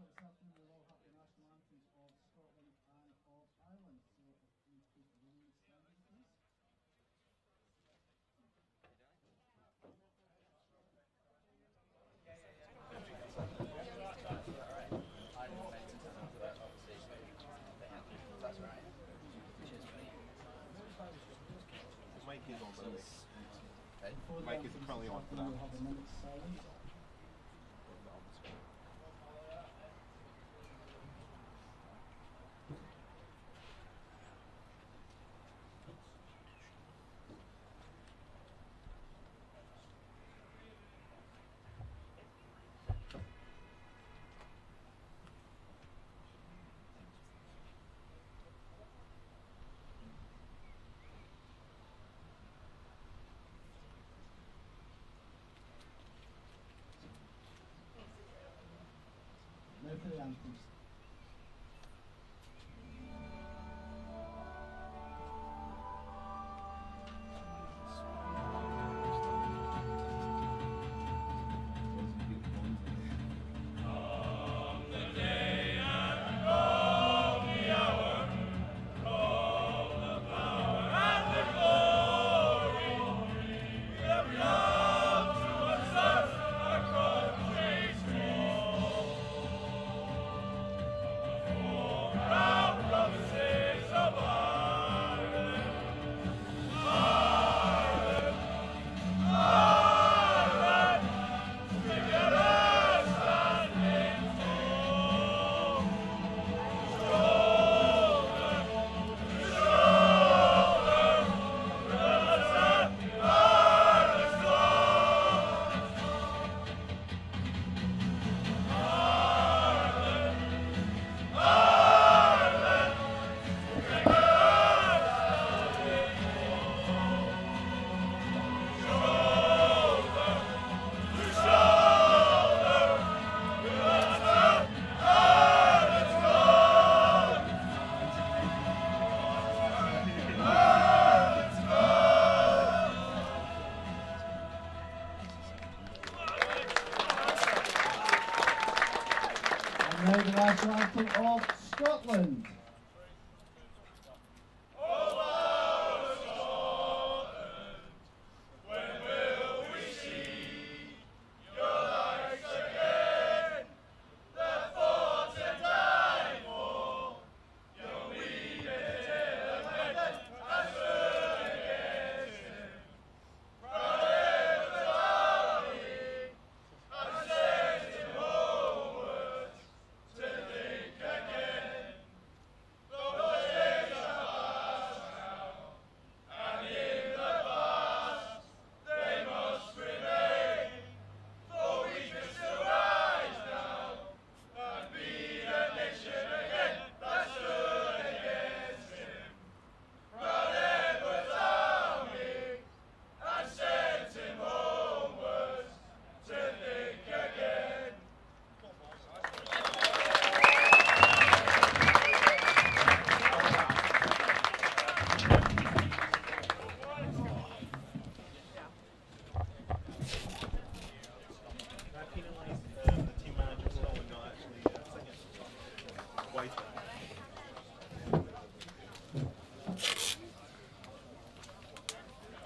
This afternoon we'll all have the national anthems of Scotland and of Ireland. So if you could remain standing, please. Mic is on, by the way. Mic is currently on for that. We'll have a minute's silence. Now for the anthems. Now the national anthem of Scotland.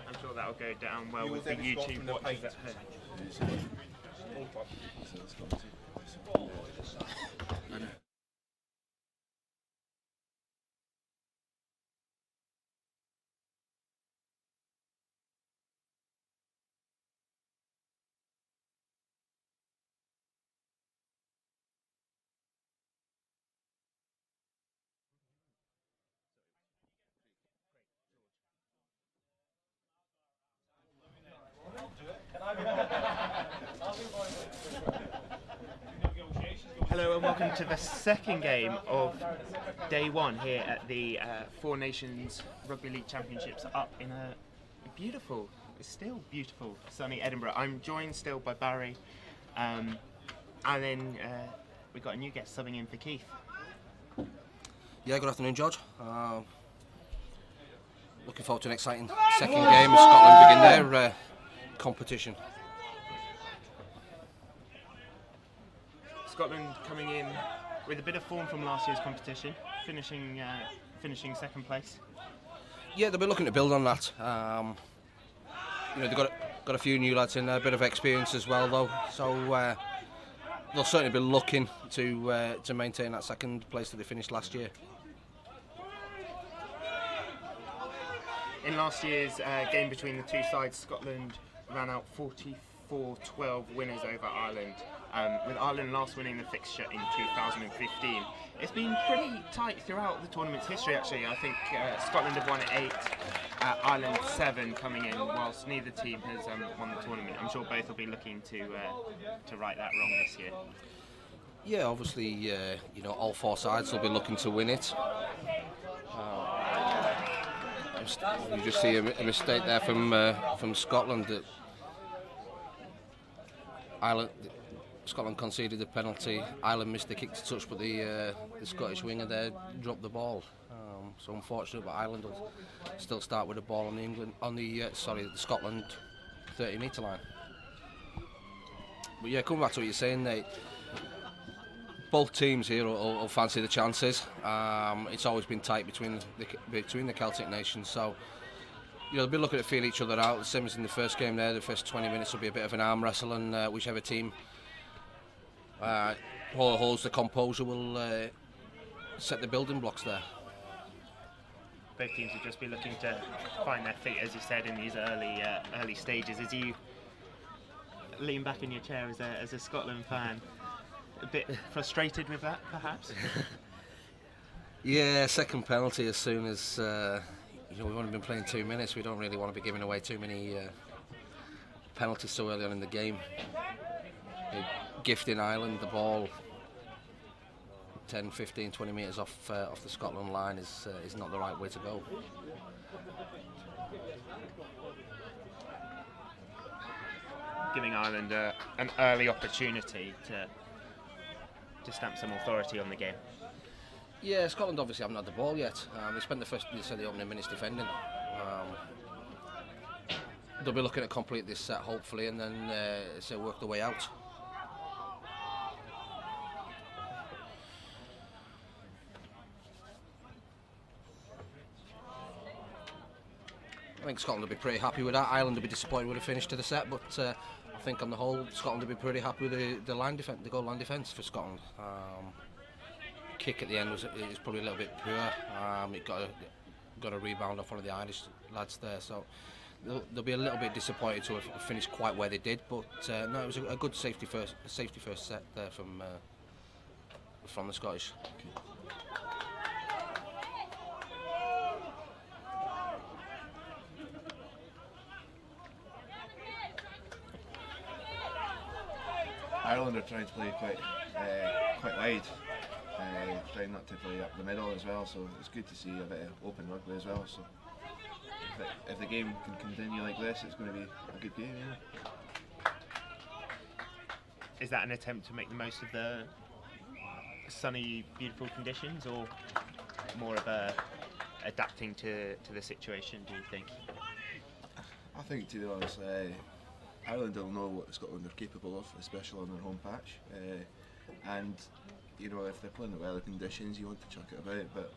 I'm sure that'll go down well with the YouTube watchers at home. Hello and welcome to the second game of day one here at the Four Nations Rugby League Championships up in a beautiful, still beautiful, sunny Edinburgh. I'm joined still by Barry, and then we've got a new guest subbing in for Keith. Yeah, good afternoon, George. Looking forward to an exciting second game as Scotland begin their competition. Scotland coming in with a bit of form from last year's competition, finishing second place. Yeah, they'll be looking to build on that. They've got a few new lads in there, a bit of experience as well, though. So they'll certainly be looking to maintain that second place that they finished last year. In last year's game between the two sides, Scotland ran out 44-12 winners over Ireland, with Ireland last winning the fixture in 2015. It's been pretty tight throughout the tournament's history, actually. I think Scotland have won 8, Ireland 7 coming in, whilst neither team has won the tournament. I'm sure both will be looking to right that wrong this year. Yeah, obviously, all four sides will be looking to win it. You just see a mistake there from Scotland. That Scotland conceded the penalty. Ireland missed the kick to touch, but the Scottish winger there dropped the ball. So unfortunate, but Ireland will still start with the ball on the Scotland 30-metre line. But yeah, coming back to what you're saying, both teams here will fancy the chances. It's always been tight between the Celtic nations, so they'll be looking to feel each other out. The same as in the first game there. The first 20 minutes will be a bit of an arm wrestle, and whichever team holds the composure will set the building blocks there. Both teams will just be looking to find their feet, as you said, in these early stages. As you lean back in your chair as a Scotland fan, a bit frustrated with that, perhaps? Yeah, second penalty as soon as we've only been playing 2 minutes. We don't really want to be giving away too many penalties so early on in the game. Gifting Ireland the ball 10, 15, 20 metres off the Scotland line is not the right way to go. Giving Ireland an early opportunity to stamp some authority on the game. Yeah, Scotland obviously haven't had the ball yet. They spent the opening minutes defending. They'll be looking to complete this set hopefully, and then work their way out. I think Scotland will be pretty happy with that. Ireland will be disappointed with the finish to the set, but I think on the whole, Scotland will be pretty happy with the goal line defence for Scotland. Kick at the end was probably a little bit poor. It got a rebound off one of the Irish lads there, so they'll be a little bit disappointed to have finished quite where they did. But no, it was a good safety first set there from the Scottish. Ireland are trying to play quite wide, trying not to play up the middle as well, so it's good to see a bit of open rugby as well. So if the game can continue like this, it's going to be a good game. Yeah. Is that an attempt to make the most of the sunny, beautiful conditions, or more of adapting to the situation, do you think? I think, to be honest, Ireland will know what Scotland are capable of, especially on their home patch. And if they're playing the weather conditions, you want to chuck it about. But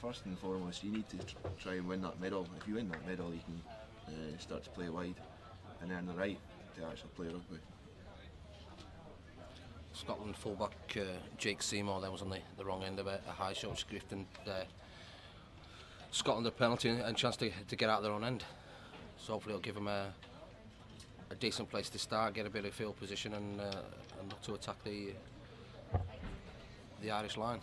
first and foremost, you need to try and win that middle. If you win that middle, you can start to play wide and earn the right to actually play rugby. Scotland fullback Jake Seymour then was on the wrong end of a high shot script, and Scotland a penalty and chance to get out their own end. So hopefully it'll give them a decent place to start, get a bit of field position, and look to attack the Irish line.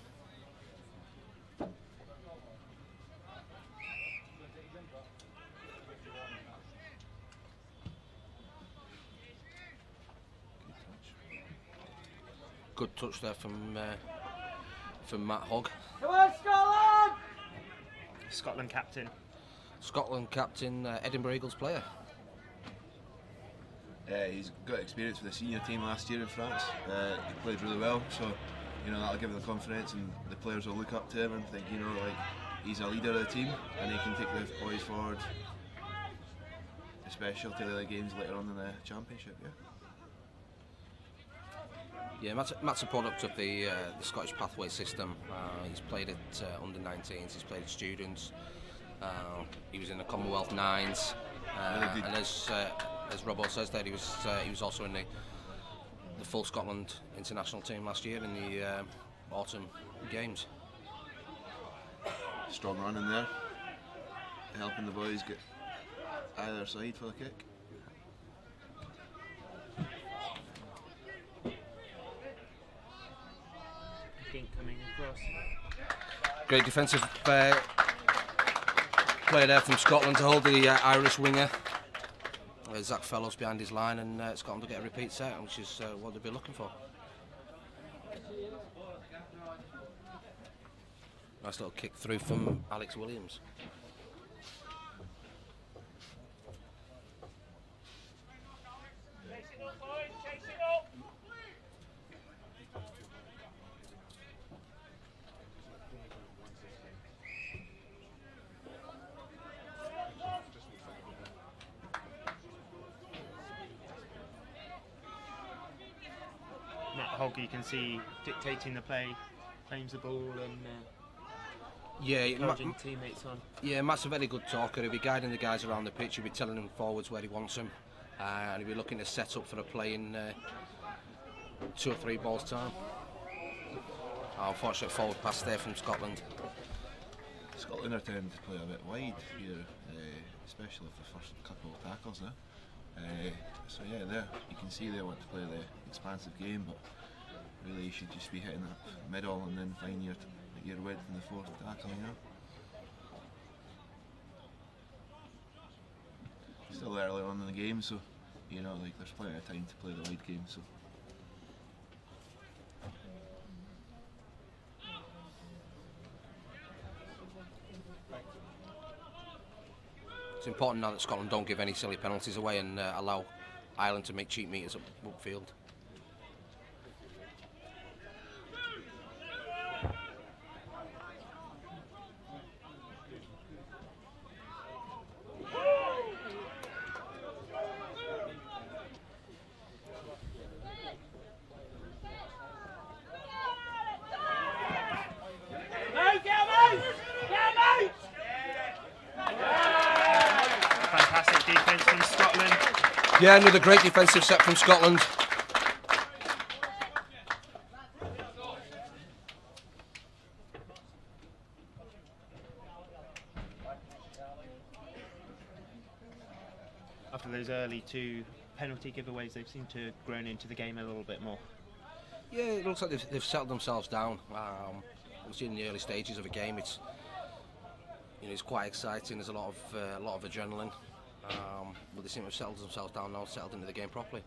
Good touch there from Matt Hogg. Come on, Scotland! Scotland captain, Edinburgh Eagles player. He's got experience with the senior team last year in France. He played really well, so you know, that'll give him the confidence, and the players will look up to him and think, you know, like, he's a leader of the team and he can take the boys forward, especially to the games later on in the championship. Yeah, Matt's a product of the Scottish pathway system. He's played at under 19s, he's played at students. He was in the Commonwealth Nines, and as Robbo says there, he was also in the full Scotland international team last year in the autumn games. Strong run in there, helping the boys get either side for the kick. Coming across. Great defensive play there from Scotland to hold the Irish winger. Zach Fellows behind his line, and Scotland will get a repeat set, which is what they'll be looking for. Nice little kick through from Alex Williams. You can see dictating the play, claims the ball and encouraging teammates on. Yeah, Matt's a very good talker. He'll be guiding the guys around the pitch, he'll be telling them forwards where he wants them, and he'll be looking to set up for a play in 2 or 3 balls time. Unfortunate forward pass there from Scotland. Scotland are tending to play a bit wide here, especially for the first couple of tackles there. So yeah, there you can see they want to play the expansive game, but really you should just be hitting that middle and then find your width in the fourth tackle, you know. Still early on in the game, so you know, like, there's plenty of time to play the wide game. So it's important now that Scotland don't give any silly penalties away and allow Ireland to make cheap meters upfield. Fantastic defence from Scotland. Yeah, another great defensive set from Scotland. After those early 2 penalty giveaways, they've seemed to have grown into the game a little bit more. Yeah, it looks like they've settled themselves down. Obviously, in the early stages of a game, it's quite exciting. There's a lot of adrenaline, but they seem to have settled themselves down now, settled into the game properly.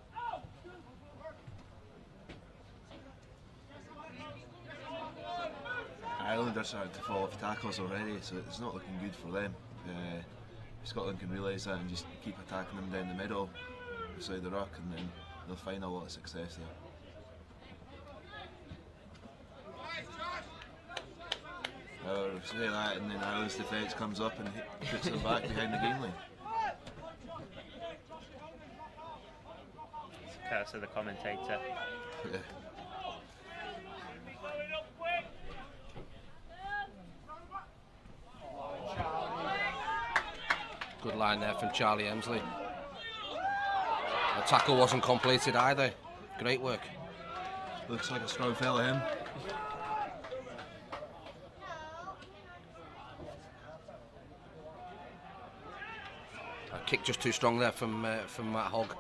Ireland are starting to fall off tackles already, so it's not looking good for them. If Scotland can realise that and just keep attacking them down the middle, beside the ruck, and then they'll find a lot of success there. Say that, and then Ireland's defence comes up and puts them back behind the game line. Curse of the commentator. Yeah. Good line there from Charlie Emsley. The tackle wasn't completed either. Great work. Looks like a strong fella, him. A kick just too strong there from Matt Hogg.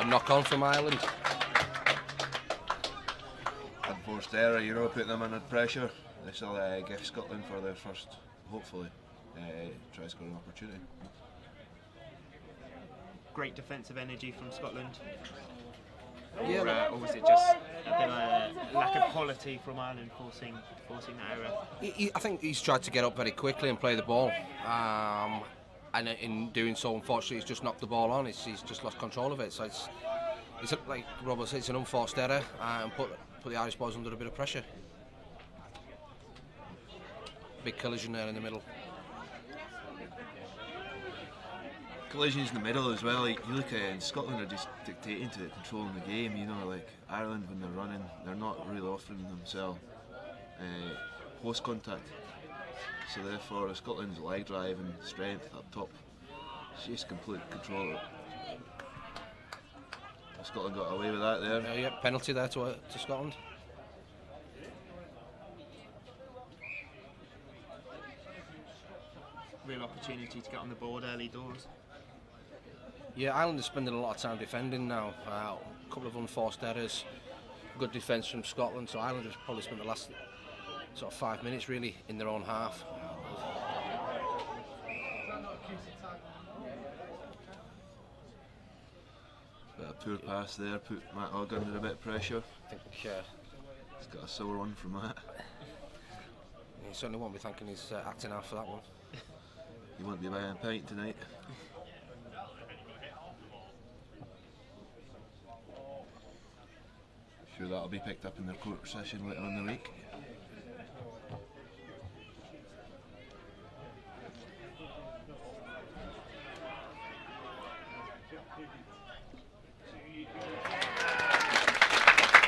Knock on from Ireland. unforced error, you know, putting them under pressure. This will give Scotland for their first, hopefully, try scoring opportunity. Great defensive energy from Scotland. Yeah, Or was it just a bit of a lack of quality from Ireland forcing that error? I think he's tried to get up very quickly and play the ball, and in doing so, unfortunately, he's just knocked the ball on. He's just lost control of it. So it's like Robert said, it's an unforced error, and put the Irish boys under a bit of pressure. Big collision there in the middle. Collisions in the middle as well. You look at Scotland are just dictating to it, controlling the game. You know, like Ireland when they're running, they're not really offering themselves close contact. So therefore, Scotland's leg drive and strength up top, it's just complete control of it. Scotland got away with that there. Yeah, penalty there to Scotland. Real opportunity to get on the board early doors. Yeah, Ireland is spending a lot of time defending now. A couple of unforced errors, good defence from Scotland. So Ireland has probably spent the last sort of 5 minutes really in their own half. Bit of poor pass there, put Matt Hogg under a bit of pressure. I think He's got a sore one from that. he certainly won't be thanking his acting half for that one. He won't be buying a pint tonight. Sure that'll be picked up in their court session later in the week.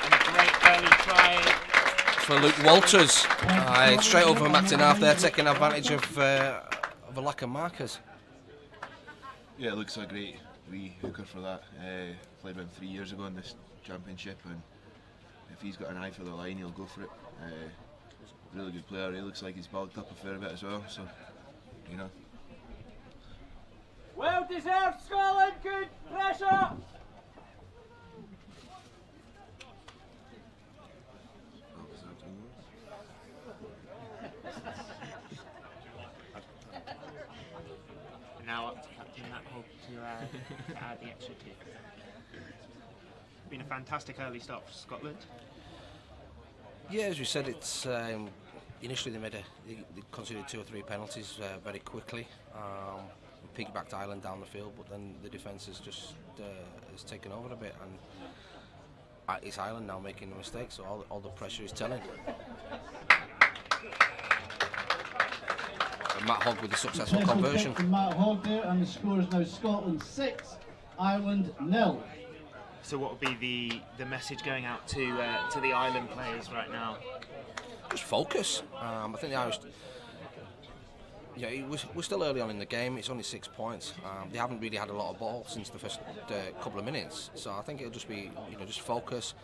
And a great early try For Luke Walters, straight over Martin half there, taking advantage of a lack of markers. Yeah, it looks a great wee hooker for that. Played with him 3 years ago in this championship, and if he's got an eye for the line, he'll go for it. Really good player. He looks like he's bulked up a fair bit as well, so you know. Well deserved, Scotland. Good pressure. now up to Captain Matt Hogg to add the extra kick. Been a fantastic early start for Scotland. Yeah, as we said, it's initially they considered 2 or 3 penalties very quickly. Piggybacked Ireland down the field, but then the defence has just has taken over a bit, and it's Ireland now making the mistake, so all the pressure is telling. And Matt Hogg with the successful conversion. From Matt Hogg there, and the score is now Scotland 6, Ireland 0. So what will be the message going out to the Ireland players right now? Just focus. I think the Irish. Yeah, we're still early on in the game. It's only 6 points. They haven't really had a lot of ball since the first couple of minutes. So I think it'll just be, just focus,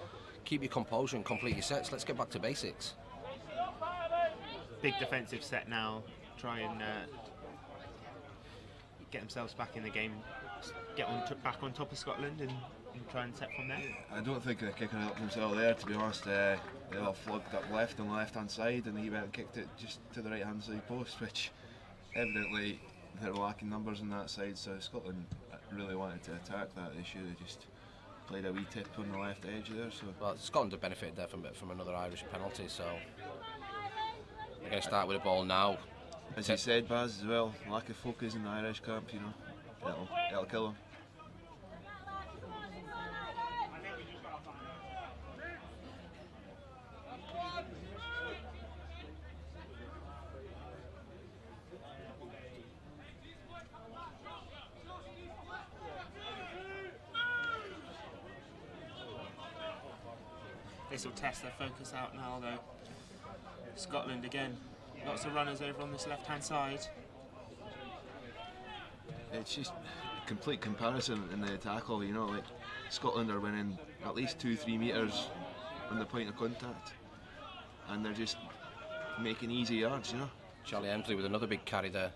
keep your composure, and complete your sets. Let's get back to basics. Big defensive set now. Try and get themselves back in the game. Get back on top of Scotland and try and set from there. I don't think they're kicking it up themselves there, to be honest. They all flogged up left on the left hand side, and he went and kicked it just to the right hand side post, which evidently they're lacking numbers on that side. So Scotland really wanted to attack that issue. They just played a wee tip on the left edge there. So well, Scotland have benefited there from another Irish penalty. So they're going to start with the ball now. As you said, Baz, as well, lack of focus in the Irish camp. It'll kill them. This will test their focus out now, though. Scotland again, lots of runners over on this left-hand side. It's just a complete comparison in the tackle. Like Scotland are winning at least 2-3 metres on the point of contact, and they're just making easy yards. Charlie Emsley with another big carry there.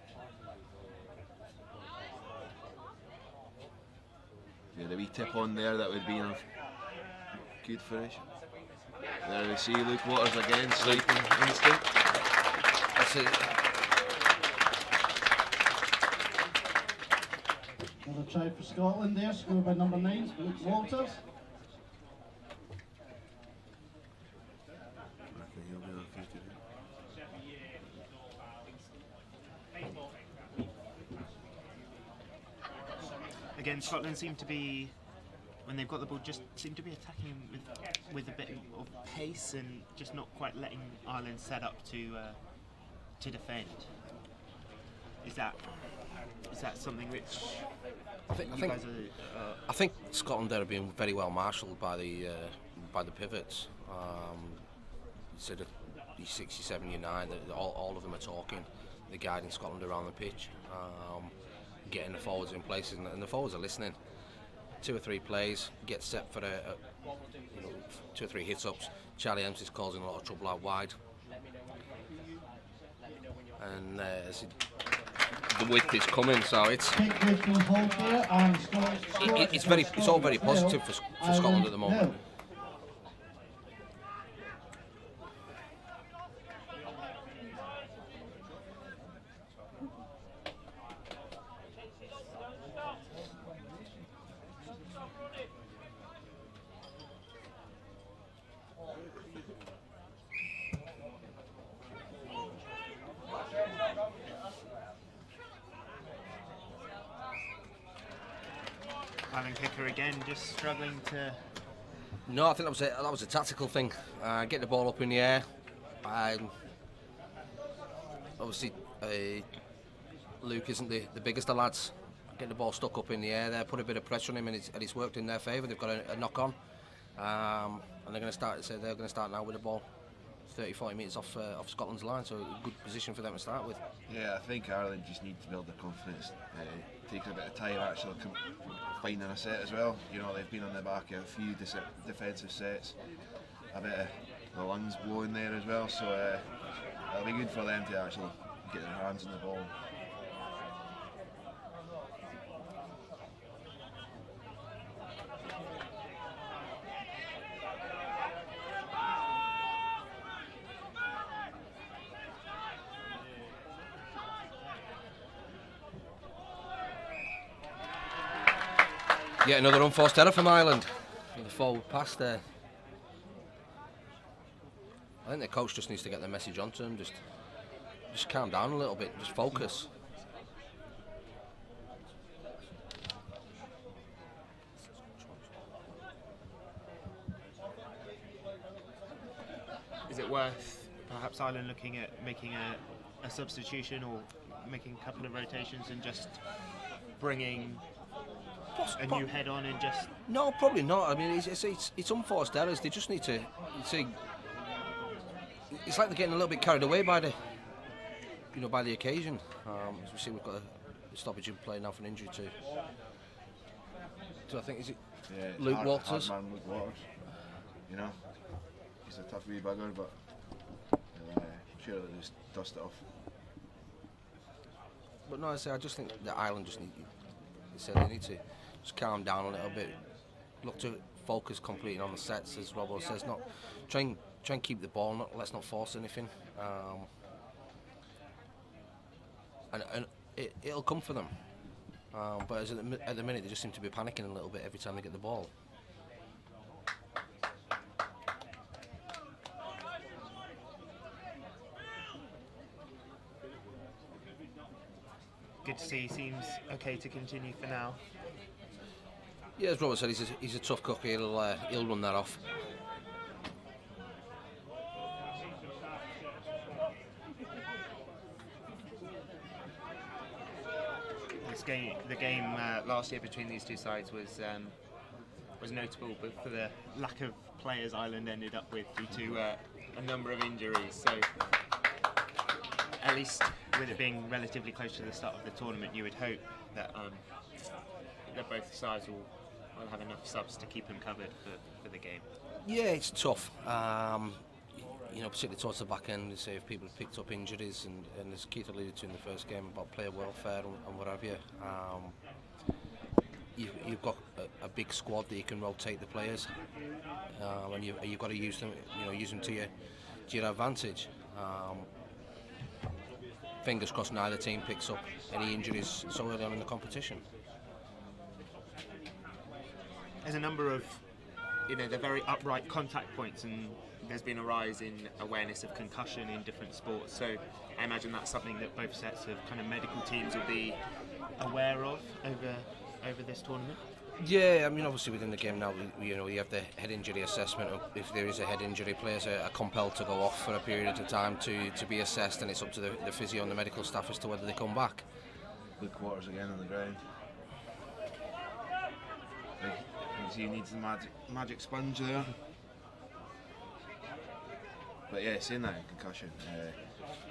Yeah, the wee tip on there, that would be a good finish. There we see Luke Waters again, sniping instinct. That's it. Another try for Scotland there, scored by number 9, Luke Walters. Again, Scotland seem to be, when they've got the ball, just seem to be attacking with a bit of pace and just not quite letting Ireland set up to defend. Is that something which I think Scotland are being very well marshalled by the pivots. Instead of 67, 9, all of them are talking. They're guiding Scotland around the pitch, getting the forwards in place, and the forwards are listening. 2 or 3 plays, get set for 2 or 3 hits-ups. Charlie Emps is causing a lot of trouble out wide, and the width is coming, so it's all very positive for Scotland at the moment. Alan Kicker again, just struggling to. No, I think that was a tactical thing. Get the ball up in the air. Obviously, Luke isn't the biggest of lads. Get the ball stuck up in the air there, put a bit of pressure on him, and it's worked in their favour. They've got a knock on, and they're going to start. So they're going to start now with the ball 30-40 metres off Scotland's line. So a good position for them to start with. Yeah, I think Ireland just need to build their confidence. Taking a bit of time actually finding a set as well. You know, they've been on the back of a few defensive sets, a bit of the lungs blowing there as well, so it'll be good for them to actually get their hands on the ball. Yet another unforced error from Ireland. The forward pass there. I think the coach just needs to get the message onto him. Just calm down a little bit. Just focus. Is it worth perhaps Ireland looking at making a substitution or making a couple of rotations and just bringing a new head on and just... No, probably not. I mean, it's unforced errors. They just need to see. It's like they're getting a little bit carried away by the occasion. As we see, we've got a stoppage in play now for an injury too. So I think Luke Walters. Hard man, Luke Waters. You know, he's a tough wee bugger, but I'm sure they'll just dust it off. But no, I just think that Ireland just they need to just calm down a little bit, look to focus completely on the sets, as Robbo says. Not try and keep the ball. Let's not force anything. And it'll come for them. But at the minute, they just seem to be panicking a little bit every time they get the ball. Good to see. He seems okay to continue for now. Yeah, as Robert said, he's a tough cookie. He'll run that off. The game last year between these two sides was notable, but for the lack of players Ireland ended up with due to a number of injuries. So at least with it being relatively close to the start of the tournament, you would hope that both sides will have enough subs to keep them covered for the game. Yeah, it's tough. Particularly towards the back end, to say if people have picked up injuries, and as Keith alluded to in the first game about player welfare and what have you. you've got a big squad that you can rotate the players, and you've got to use them, use them to your advantage. Fingers crossed neither team picks up any injuries so early on in the competition. There's a number of, they're very upright contact points, and there's been a rise in awareness of concussion in different sports. So I imagine that's something that both sets of kind of medical teams will be aware of over this tournament. Yeah, I mean, obviously within the game now, you have the head injury assessment. If there is a head injury, players are compelled to go off for a period of time to be assessed, and it's up to the physio and the medical staff as to whether they come back. Good quarters again on the ground. He needs the magic sponge there. But yeah, saying that in concussion,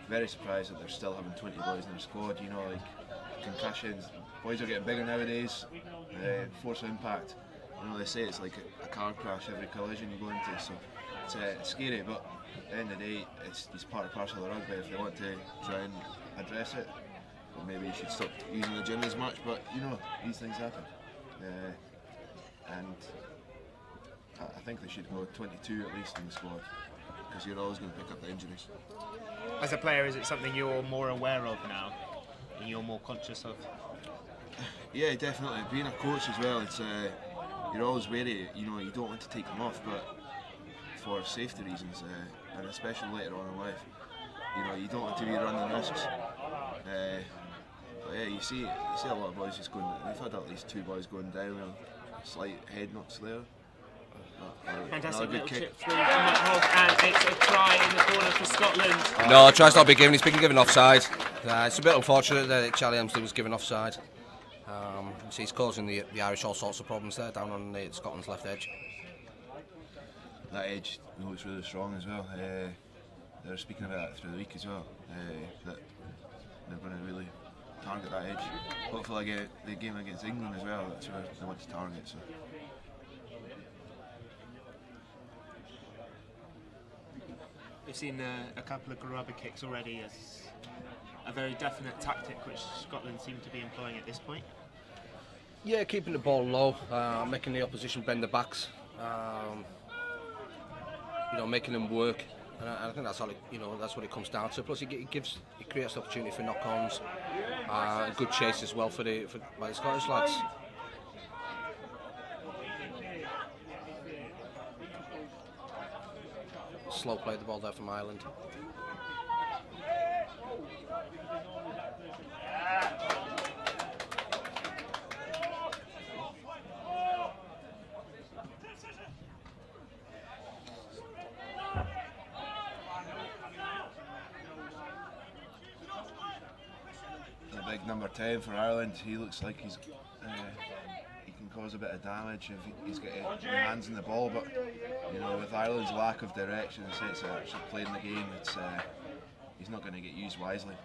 very surprised that they're still having 20 boys in their squad. Concussions, boys are getting bigger nowadays. Force of impact, they say it's like a car crash every collision you go into, so it's scary, but at the end of the day it's part and parcel of rugby. If they want to try and address it, well, maybe you should stop using the gym as much, but these things happen. And I think they should go 22 at least in the squad, because you're always going to pick up the injuries. As a player, is it something you're more aware of now and you're more conscious of? Yeah, definitely. Being a coach as well, it's you're always wary. You don't want to take them off, but for safety reasons, and especially later on in life, you don't want to be running risks. But yeah, you see a lot of boys just going. We've had at least 2 boys going down with slight head knocks there. Fantastic little chip through from McHogg, and it's a try in the corner for Scotland. No, try's not been given. He's been given offside. It's a bit unfortunate that Charlie Hemsley was given offside. So he's causing the Irish all sorts of problems there down on Scotland's left edge. That edge looks really strong as well. They're speaking about that through the week as well. That they're going to really target that edge. Hopefully, the game against England as well. That's where they want to target. So. We've seen a couple of grubber kicks already as a very definite tactic which Scotland seem to be employing at this point. Yeah, keeping the ball low, making the opposition bend their backs, making them work, and I think that's all. That's what it comes down to. Plus, it creates the opportunity for knock-ons, good chase as well by the Scottish lads. Slow play the ball there from Ireland. The big number 10 for Ireland, he looks like he can cause a bit of damage if he's got his hands in the ball, but with Ireland's lack of direction and sense of actually playing the game, he's not going to get used wisely.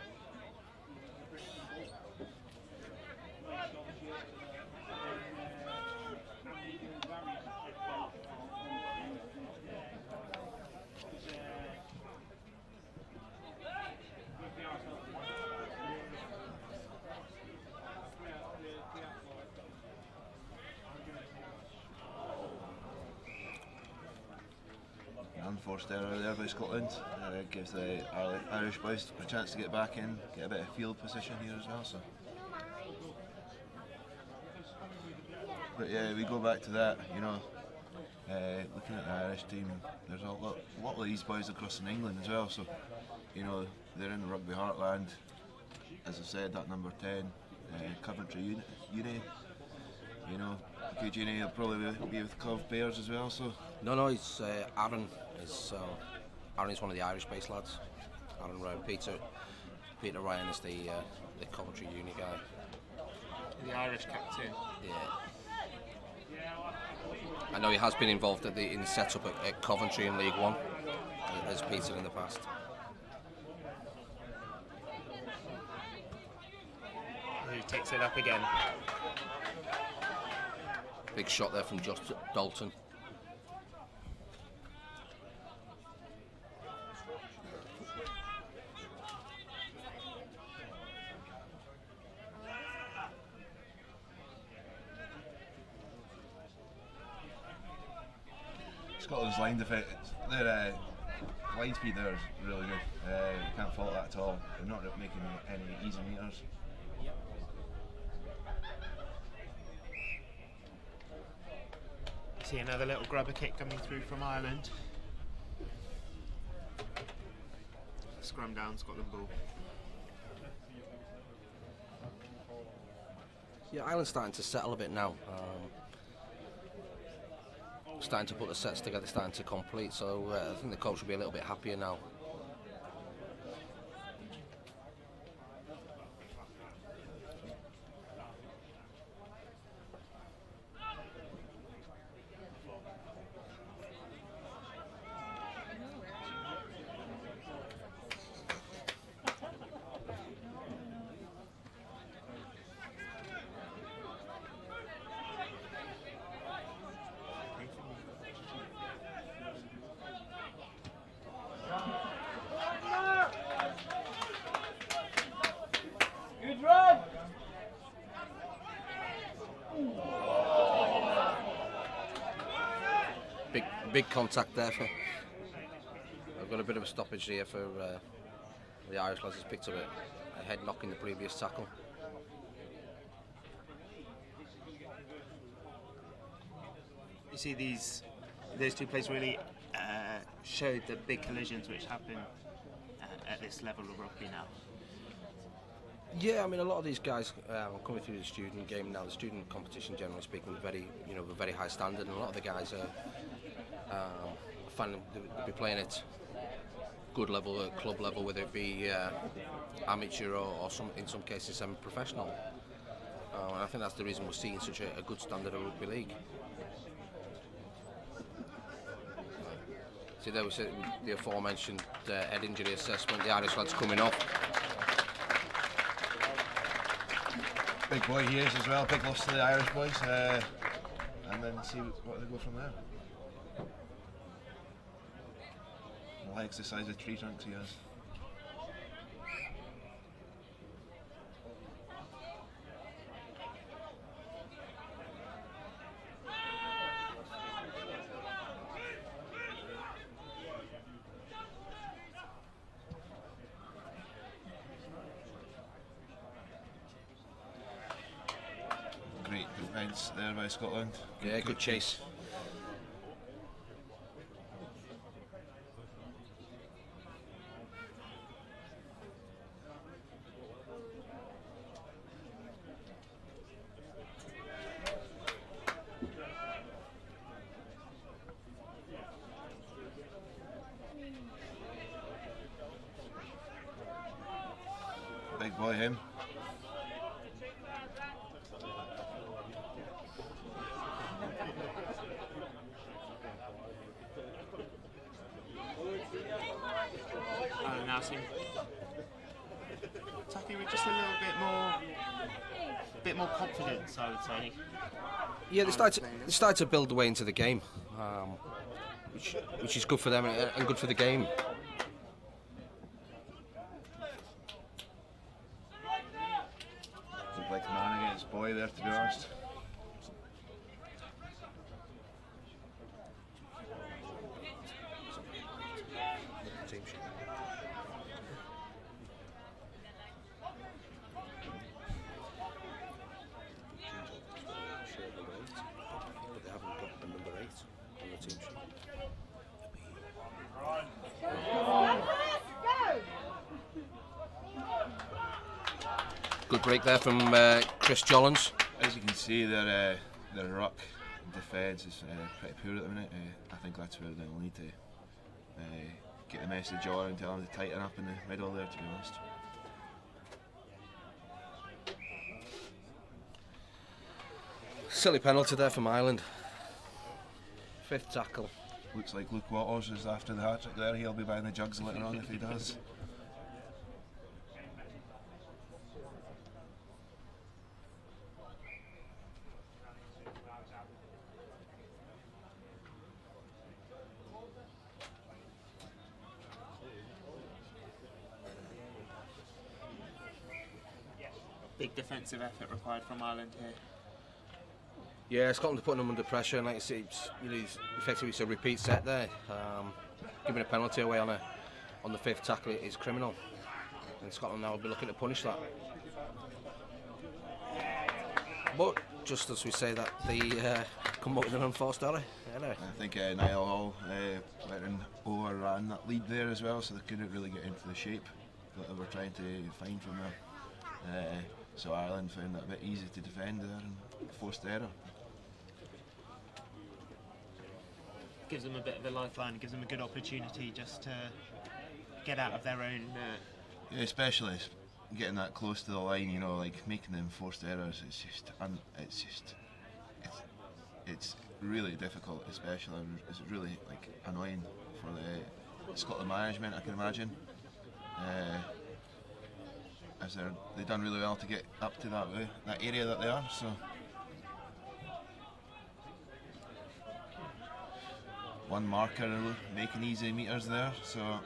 Unforced error there by Scotland. Gives the Irish boys a chance to get back in, get a bit of field position here as well. So. But yeah, we go back to that. Looking at the Irish team, there's a lot of these boys across in England as well. So, they're in the rugby heartland. As I said, that number 10, Coventry Uni. Good Uni will probably be with Cov Bears as well. So. No, it's Aaron. Aaron is one of the Irish-based lads. Aaron Ryan. Peter Ryan is the Coventry Uni guy. The Irish captain. Yeah. I know he has been involved in the setup at Coventry in League One, as Peter in the past. Who takes it up again? Big shot there from Josh Dalton. Scotland's line defence, their line speed there is really good. You can't fault that at all. They're not making any easy meters. See another little grubber kick coming through from Ireland. Scrum down, Scotland ball. Yeah, Ireland's starting to settle a bit now. Starting to put the sets together, starting to complete. So I think the coach will be a little bit happier now. Good run! Big contact there for. I've got a bit of a stoppage here for the Irish lads. Has picked up a head knock in the previous tackle. You see those two plays really showed the big collisions which happen at this level of rugby now. Yeah, I mean a lot of these guys coming through the student game now. The student competition, generally speaking, is very, a very high standard, and a lot of the guys are finding they'll be playing at good level, at club level, whether it be amateur or in some cases semi-professional. And I think that's the reason we're seeing such a good standard of rugby league. See, there was the aforementioned head injury assessment. The Irish lads coming off. Big boy he is as well, big loss to the Irish boys, and then see what they go from there. Legs the size of tree trunks he has. Great defence there by Scotland. Yeah, good chase. Big boy him. Now seem attacking with just a little bit more confidence, I would say. Yeah, they started to build the way into the game, which is good for them and good for the game. Looked like man against boy there, to be honest. Team sheet. But they haven't got the number 8 on the team sheet. Good break there from Chris Jollins. As you can see, their ruck defence is pretty poor at the minute. I think that's where they'll need to get the message on and tell them to tighten up in the middle there, to be honest. Silly penalty there from Ireland. 5th tackle. Looks like Luke Waters is after the hat-trick there. He'll be buying the jugs later on if he does. Big defensive effort required from Ireland here. Yeah, Scotland are putting them under pressure, and like I say, effectively it's a repeat set there. Giving a penalty away on the fifth tackle is criminal, and Scotland now will be looking to punish that. But just as we say that, they come up with an unforced error. Anyway. I think Niall Hall overran that lead there as well, so they couldn't really get into the shape that they were trying to find from there. So Ireland found it a bit easy to defend there and forced error. Gives them a bit of a lifeline, gives them a good opportunity just to get out of their own. Yeah, especially getting that close to the line, like making them forced errors. It's really difficult, especially. It's really annoying for the Scotland management, I can imagine. As they've done really well to get up to that area that they are. So. One marker making easy meters there, so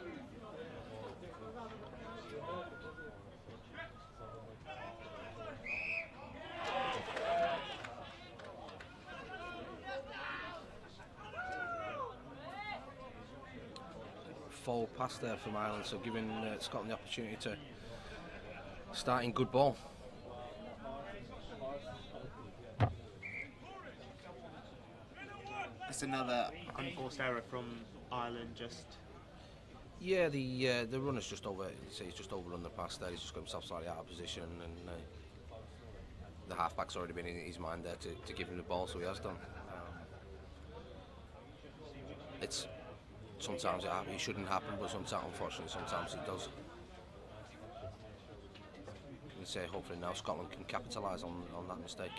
forward pass there from Ireland, so giving Scotland the opportunity to start in good ball. It's another unforced error from Ireland. Yeah, the runner's just over. He's just overrun the pass there. He's just got himself slightly out of position, and the halfback's already been in his mind there to give him the ball, so he has done. It's sometimes it shouldn't happen, but sometimes, unfortunately, sometimes it does. You can say hopefully now Scotland can capitalise on that mistake.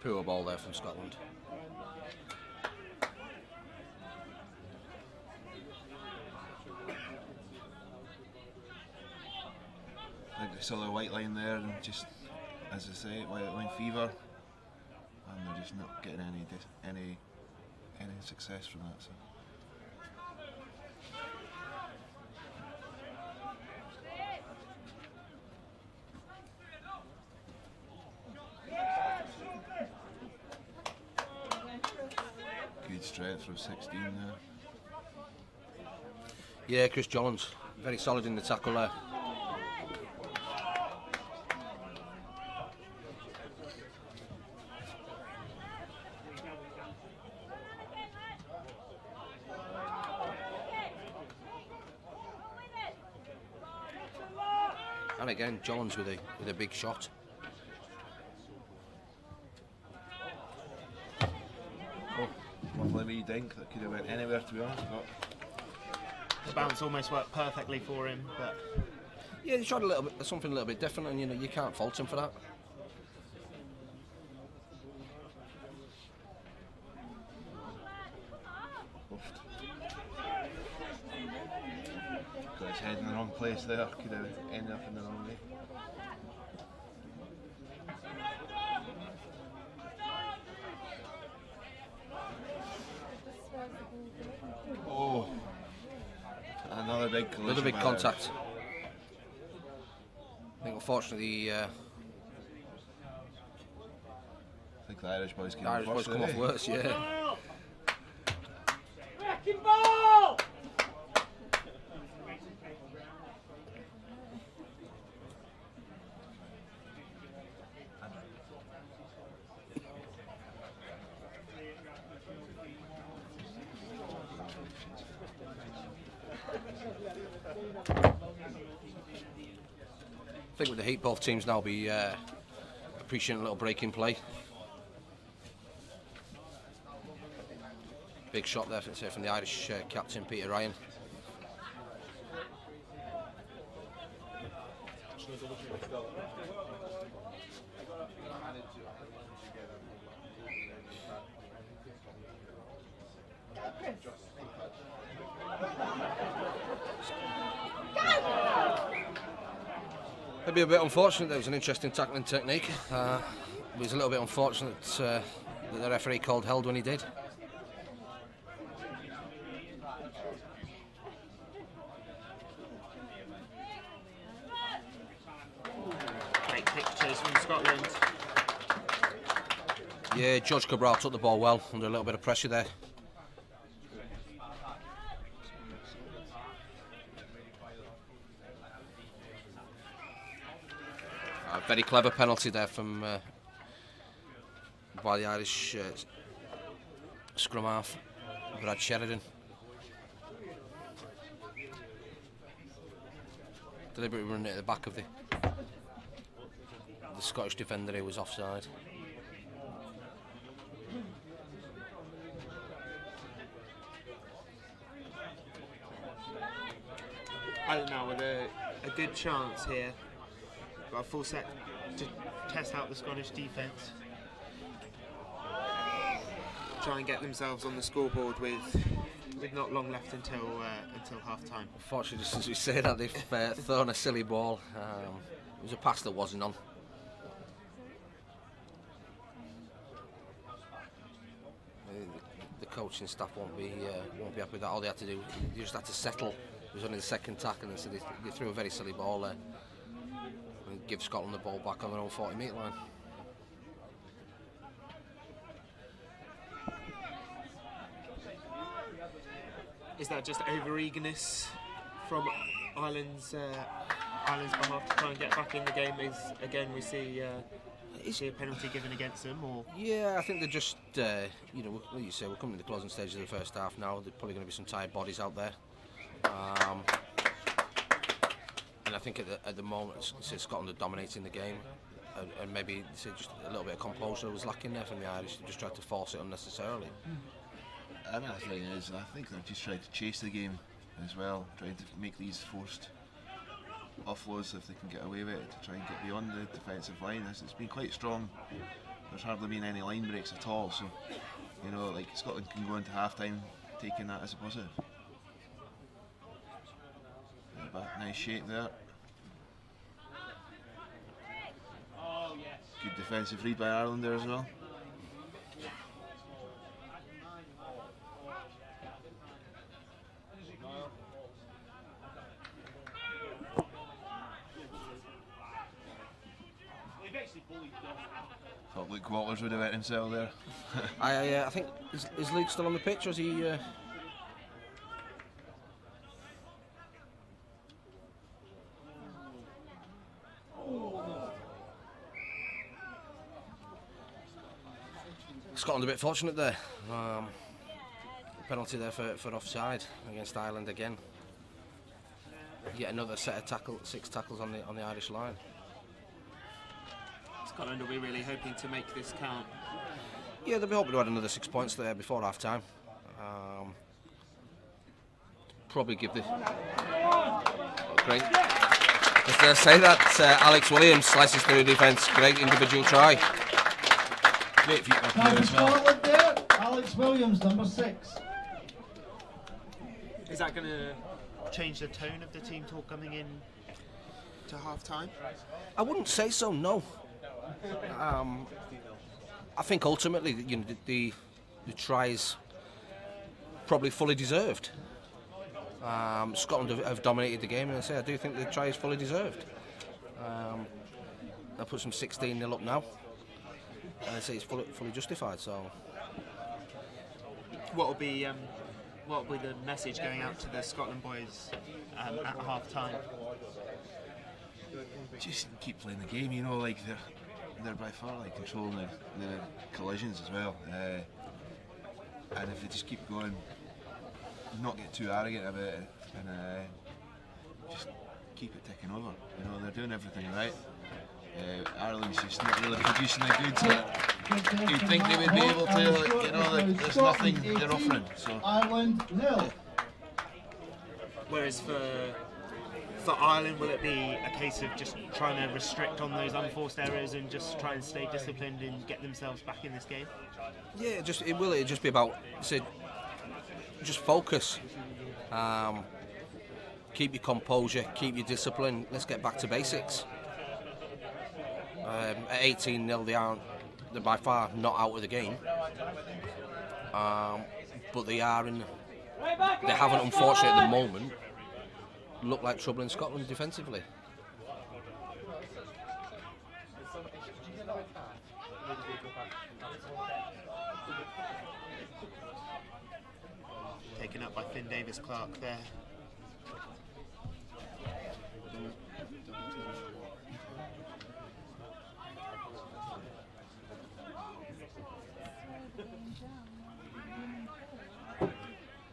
Poor ball there from Scotland. I think they saw the white line there, and just, as I say, white line fever, and they're just not getting any success from that. So. Good strength from 16 there. Yeah, Chris Jones, very solid in the tackle there. And again, Jones with a big shot. Lovely wee dink that could have went anywhere, to be honest. But The bounce almost worked perfectly for him, but yeah, he tried something a little bit different, and you can't fault him for that. got his head in the wrong place there. Could have ended up in the wrong way. Oh, another big collision. Another big contact. I think unfortunately I think the Irish boys came off worse, yeah. Wrecking ball! I think with the heat, both teams now be appreciating a little break in play. Big shot there from the Irish captain, Peter Ryan. Might be a bit unfortunate. There was an interesting tackling technique. It was a little bit unfortunate that the referee called held when he did. Great pictures from Scotland. Yeah, George Cabral took the ball well under a little bit of pressure there. A very clever penalty there from by the Irish scrum half, Brad Sheridan. Deliberately running it at the back of the Scottish defender who was offside. Ireland now with a good chance here. Got a full set to test out the Scottish defence. Try and get themselves on the scoreboard with not long left until half time. Unfortunately, just as we say that, they've thrown a silly ball. It was a pass that wasn't on. The coaching staff won't be happy with that. All they had to do, they just had to settle. It was only the second tackle, and so they threw a very silly ball there and give Scotland the ball back on their own 40-metre line. Is that just over-eagerness from Ireland's behalf to try and get back in the game? Is again we see a penalty given against them, or? Yeah, I think they're just like you say, we're coming to the closing stages of the first half now. There's probably going to be some tired bodies out there, and I think at the moment Scotland are dominating the game, and maybe just a little bit of composure was lacking there from the Irish. They just tried to force it unnecessarily. Another thing is, I think they're just trying to chase the game as well, trying to make these forced offloads if they can get away with it, to try and get beyond the defensive line. It's been quite strong. There's hardly been any line breaks at all, so like Scotland can go into half time taking that as a positive. Back, nice shape there. Good defensive read by Ireland there as well. Thought Luke Walters would have hit himself there. I think is Luke still on the pitch, or is he? Scotland a bit fortunate there. Penalty there for offside against Ireland again. Yet another set of 6 tackles on the Irish line. Scotland will be really hoping to make this count. Yeah, they'll be hoping to add another 6 points there before half time. Probably give the great. Just to say that Alex Williams slices through defence. Great individual try. Great feet back there as well. Scotland there. Alex Williams, number 6. Is that going to change the tone of the team talk coming in to half time? I wouldn't say so, no. I think ultimately, the tries probably fully deserved. Scotland have dominated the game, and I do think the try is fully deserved. They'll put some 16-0 up now, and I say it's fully justified. So, what will be the message going out to the Scotland boys at half time? Just keep playing the game, like they're by far controlling the collisions as well, and if they just keep going, not get too arrogant about it, and just keep it ticking over. They're doing everything right. Ireland's just not really producing the goods that you'd think they would be able to. There's nothing they're offering. So Ireland 0. Whereas for Ireland, will it be a case of just trying to restrict on those unforced errors and just try and stay disciplined and get themselves back in this game? Yeah, it'll just be about just focus. Keep your composure, keep your discipline. Let's get back to basics. At 18-0, they're by far not out of the game. But they haven't, unfortunately, at the moment, looked like trouble in Scotland defensively. Taken up by Finn Davis-Clark there.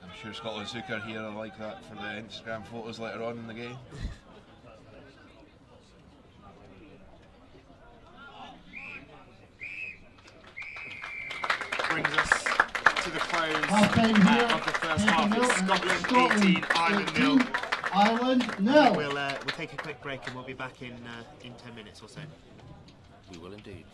I'm sure Scotland Soccer here are like that for the Instagram photos later on in the game. Brings us to the close Half-time here. of the first half. It's Scotland 18, Ireland 0. Ireland 0. We'll take a quick break and we'll be back in 10 minutes or so. We will indeed.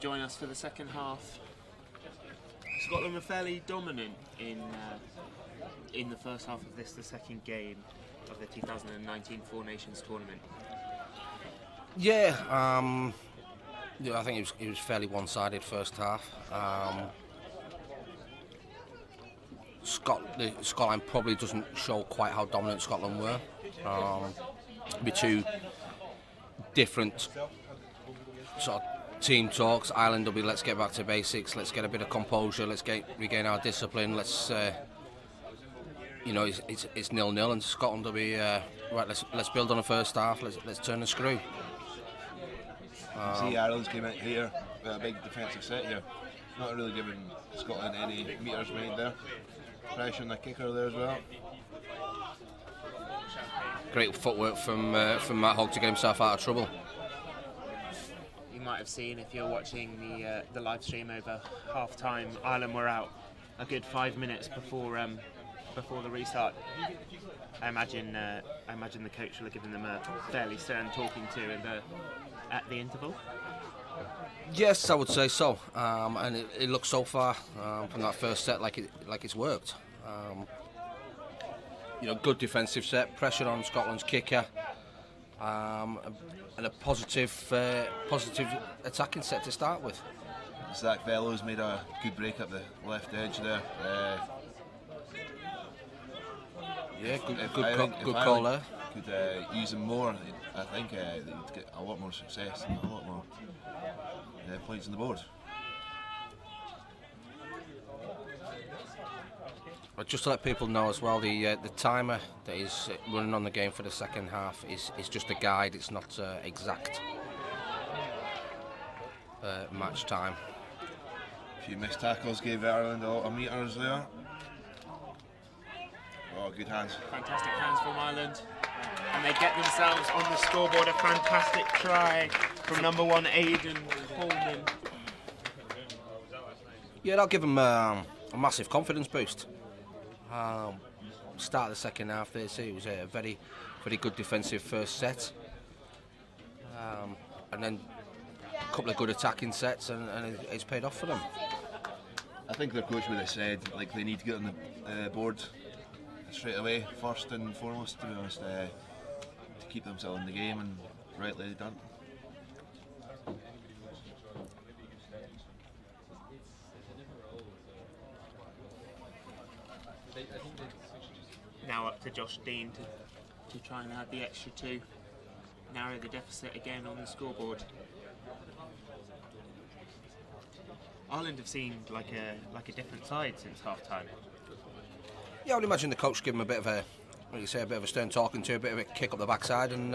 join us for the second half. Scotland were fairly dominant in the first half of this, the second game of the 2019 Four Nations tournament. Yeah, I think it was fairly one-sided first half. Scotland probably doesn't show quite how dominant Scotland were. Be two different sort of team talks. Ireland will be, let's get back to basics, let's get a bit of composure, let's regain our discipline, let's it's 0-0, and Scotland will be right, let's build on the first half, let's turn the screw. See, Ireland's came out here with a big defensive set here, not really giving Scotland any metres made there. Pressure on the kicker there as well. Great footwork from Matt Hogg to get himself out of trouble. You might have seen, if you're watching the live stream over half time, Ireland were out a good 5 minutes before the restart. I imagine the coach will have given them a fairly stern talking to at the interval. Yes, I would say so. And it looks so far from that first set like it's worked. Good defensive set, pressure on Scotland's kicker, and a positive attacking set to start with. Zach Bellows made a good break up the left edge there. Good call there. Could use him more. I think they'd get a lot more success and a lot more points on the board. But just to let people know as well, the timer that is running on the game for the second half is just a guide. It's not exact match time. A few missed tackles gave Ireland a lot of metres there. Oh, good hands. Fantastic hands from Ireland. And they get themselves on the scoreboard. A fantastic try from number 1 Aidan Coleman. Yeah, that'll give them a massive confidence boost. Start of the second half, they say it was a very, very good defensive first set, and then a couple of good attacking sets, and it's paid off for them. I think their coach would have said they need to get on the board straight away, first and foremost, to be honest, to keep themselves in the game, and rightly done. Now up to Josh Dean to try and add the extra 2, narrow the deficit again on the scoreboard. Ireland have seemed like a different side since half time. Yeah, I would imagine the coach give them a bit of a, what you say, a bit of a stern talking to, a bit of a kick up the backside, and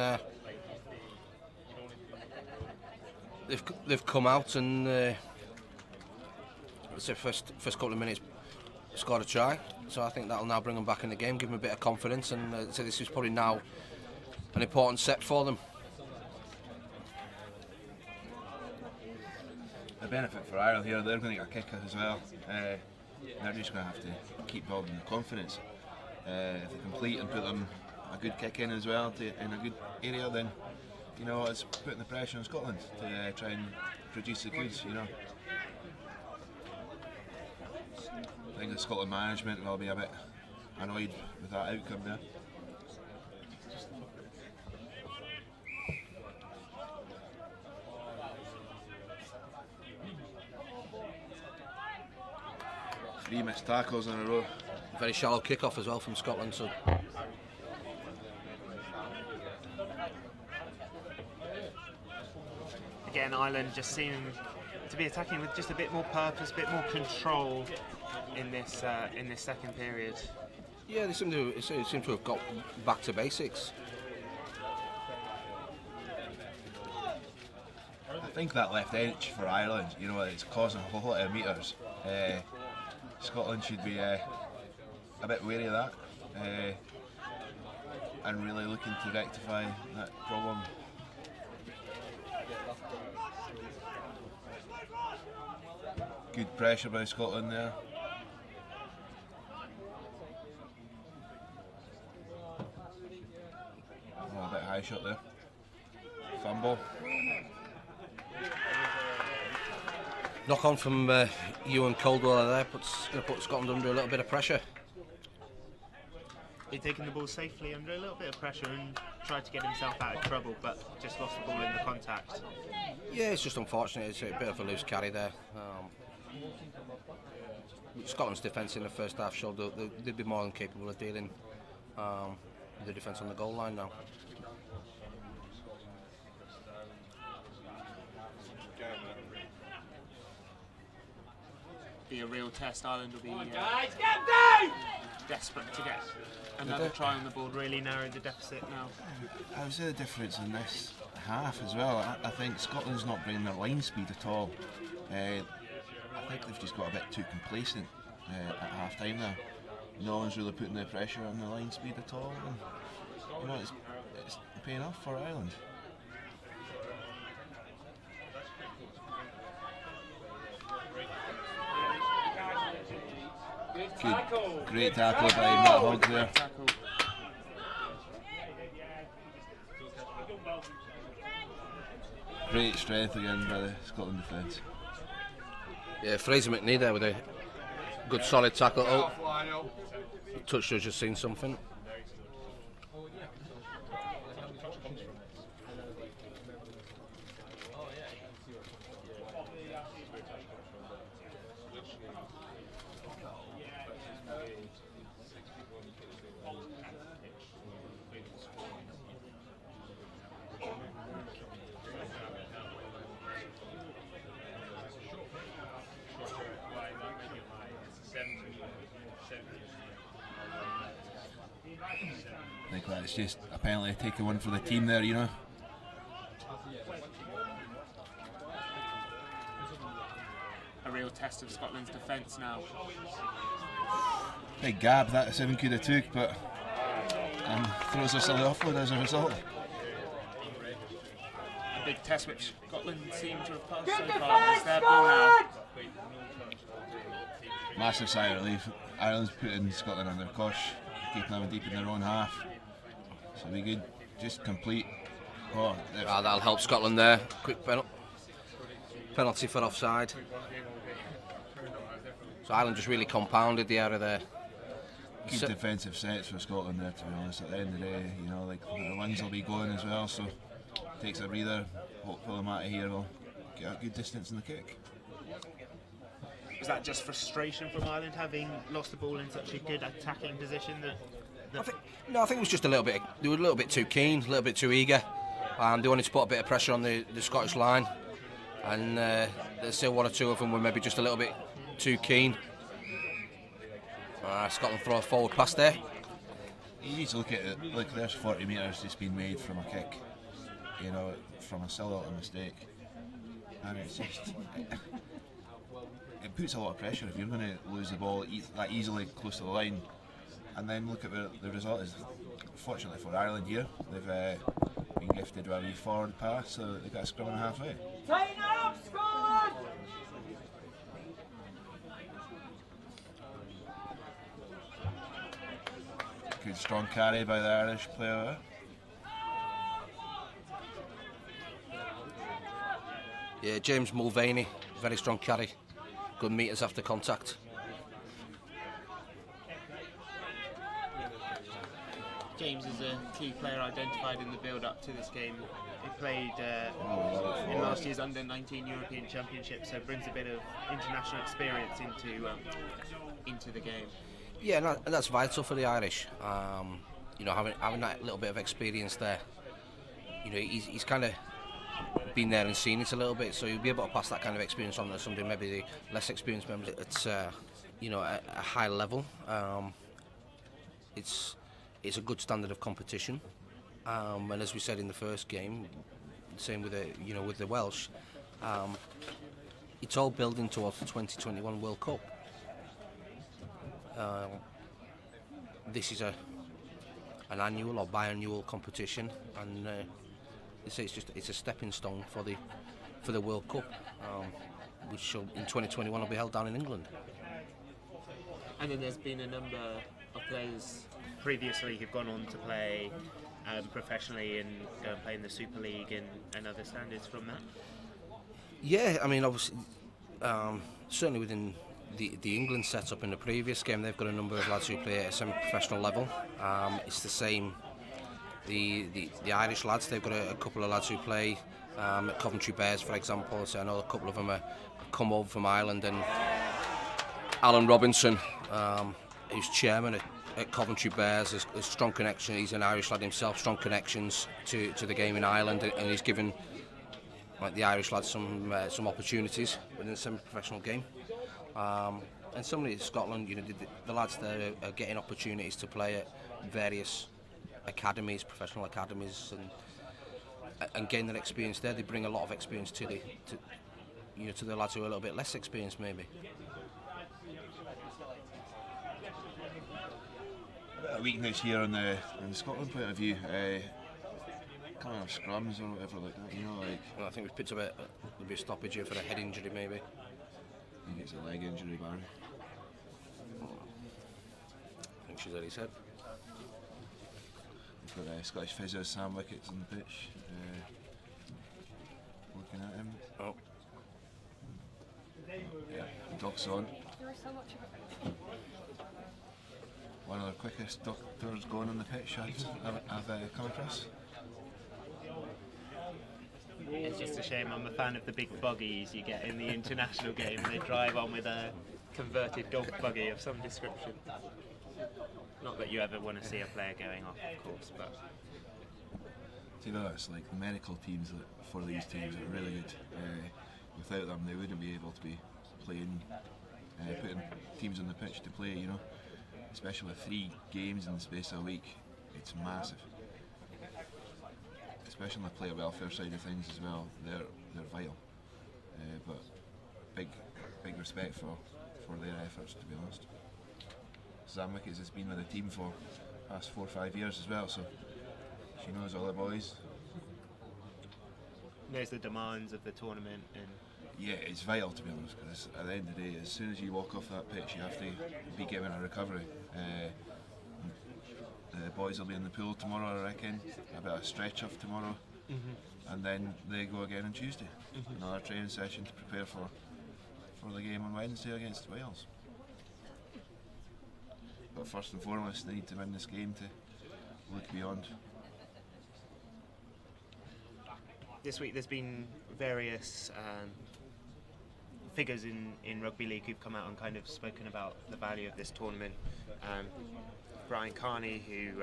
they've come out and let's say first couple of minutes scored a try, so I think that'll now bring them back in the game, give them a bit of confidence, and so this is probably now an important set for them. The benefit for Ireland here, they're going to get a kicker as well. They're just going to have to keep building the confidence. If they complete and put them a good kick in as well in a good area, then it's putting the pressure on Scotland to try and produce the goods. I think the Scotland management will be a bit annoyed with that outcome there. Three missed tackles in a row. Very shallow kick-off as well from Scotland. So again, Ireland just seem to be attacking with just a bit more purpose, a bit more control in this second period. yeah, they seem to have got back to basics. I think that left edge for Ireland, it's causing a whole lot of metres. Scotland should be a bit wary of that and really looking to rectify that problem. Good pressure by Scotland there. Oh, a bit high shot there. Fumble. knock on from Ewan Coldwell there, going to put Scotland under a little bit of pressure. He's taken the ball safely under a little bit of pressure and tried to get himself out of trouble, but just lost the ball in the contact. Yeah, it's just unfortunate. It's a bit of a loose carry there. Scotland's defence in the first half showed that they'd be more than capable of dealing with the defence on the goal line now. Be a real test. Ireland will be desperate to get another try on the board, really narrow the deficit now. I would say the difference in this half as well, I think Scotland's not bringing their line speed at all. I think they've just got a bit too complacent at half time now. No one's really putting the pressure on the line speed at all, and you know, it's paying off for Ireland. Great tackle by Matt Hogg there. Great strength again by the Scotland defence. Yeah, Fraser McNee there with a good solid tackle. Oh, touch has just seen something. I think that's just apparently taking one for the team there, you know. A real test of Scotland's defence now. Big gab that 7 could have took, but throws us a silly offload as a result. A big test which Scotland seem to have passed so far. It's their ball now. Massive sigh of relief. Ireland's putting Scotland on their cosh, keeping them deep in their own half. So we could just complete. Oh, that'll help Scotland there. Quick penalty for offside. So Ireland just really compounded the error there. Good defensive sets for Scotland there, to be honest. At the end of the day, you know, like the wings will be going as well, so takes a breather. Hopefully Matty here will get a good distance in the kick. Was that just frustration from Ireland having lost the ball in such a good attacking position that? I think it was just a little bit. They were a little bit too keen, a little bit too eager, and they wanted to put a bit of pressure on the Scottish line. And there's still one or two of them were maybe just a little bit too keen. Scotland throw a forward pass there. You need to look at it. Like there's 40 metres just been made from a kick, you know, from a silly little mistake, and it's just. It puts a lot of pressure if you're going to lose the ball that easily close to the line. And then look at the result is, fortunately for Ireland here, they've been gifted with a wee forward pass, so they've got a scrum and halfway. Tighten up, Scotland! Good strong carry by the Irish player there. Yeah, James Mulvaney, very strong carry. Good metres after contact. James is a key player identified in the build-up to this game. He played in last year's Under-19 European Championship, so brings a bit of international experience into the game. Yeah, and that's vital for the Irish. You know, having that little bit of experience there. You know, he's kind of been there and seen it a little bit, so you'll be able to pass that kind of experience on to somebody maybe the less experienced members. It's you know, at a high level. It's a good standard of competition, and as we said in the first game, same with the Welsh. It's all building towards the 2021 World Cup. This is an annual or biannual competition, and it's a stepping stone for the World Cup, which in 2021 will be held down in England. And then there's been a number of players previously who've gone on to play professionally and go and play in the Super League and other standards from that. Yeah, I mean, obviously certainly within the England setup in the previous game, they've got a number of lads who play at a semi-professional level. It's the same. The Irish lads, they've got a couple of lads who play at Coventry Bears, for example. So I know a couple of them are come over from Ireland, and Alan Robinson, who's chairman at Coventry Bears, has a strong connection. He's an Irish lad himself, strong connections to the game in Ireland, and he's given the Irish lads some opportunities within the semi-professional game. And similarly in Scotland, the lads there are getting opportunities to play at various academies, professional academies, and gain that experience there. They bring a lot of experience to the lads who are a little bit less experienced, maybe. A weakness here on the Scotland point of view, kind of scrums or whatever like that. Well, I think we've picked up a stoppage here for a head injury, maybe. I think it's a leg injury, Barry. I think she's at his head. We've got Scottish physio Sam Wickets on the pitch, looking at him. Oh. Yeah, Doc's on. One of the quickest doctors going on the pitch I've come across. It's just a shame I'm a fan of the big buggies you get in the international game. They drive on with a converted golf buggy of some description. Not that you ever want to see a player going off, of course, but... It's like the medical teams for these teams are really good. Without them, they wouldn't be able to be playing, putting teams on the pitch to play, Especially with 3 games in the space of a week, it's massive. Especially on the player welfare side of things as well, they're vital. But big respect for their efforts, to be honest. Sam Wickets has been with the team for the past 4 or 5 years as well, so she knows all the boys. Knows the demands of the tournament. And yeah, it's vital, to be honest, because at the end of the day, as soon as you walk off that pitch, you have to be given a recovery. The boys will be in the pool tomorrow, I reckon, a bit of stretch off tomorrow, and then they go again on Tuesday. Another training session to prepare for the game on Wednesday against Wales. But first and foremost, they need to win this game to look beyond. this week there's been various figures in Rugby League who've come out and kind of spoken about the value of this tournament. Brian Carney, who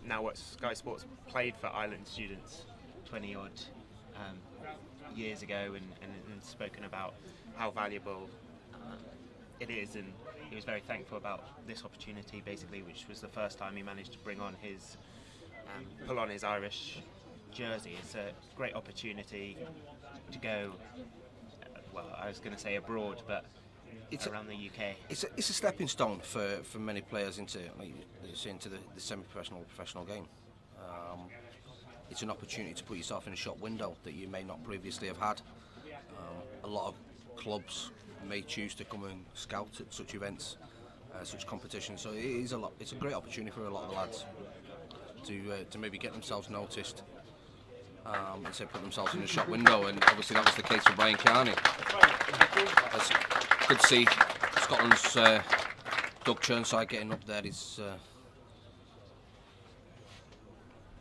now works for Sky Sports, played for Ireland students 20 odd years ago and spoken about how valuable it is, and he was very thankful about this opportunity, basically, which was the first time he managed to bring on his pull on his Irish jersey. It's a great opportunity to go, well, I was going to say abroad, but around the UK. It's a stepping stone for many players into, like you say, into the semi-professional professional game. It's an opportunity to put yourself in a shop window that you may not previously have had. A lot of clubs may choose to come and scout at such events, such competitions. So it's a great opportunity for a lot of the lads to maybe get themselves noticed, and say put themselves in a shop window. And obviously that was the case for Brian Carney. It's good to see Scotland's Doug Churnside getting up there. He's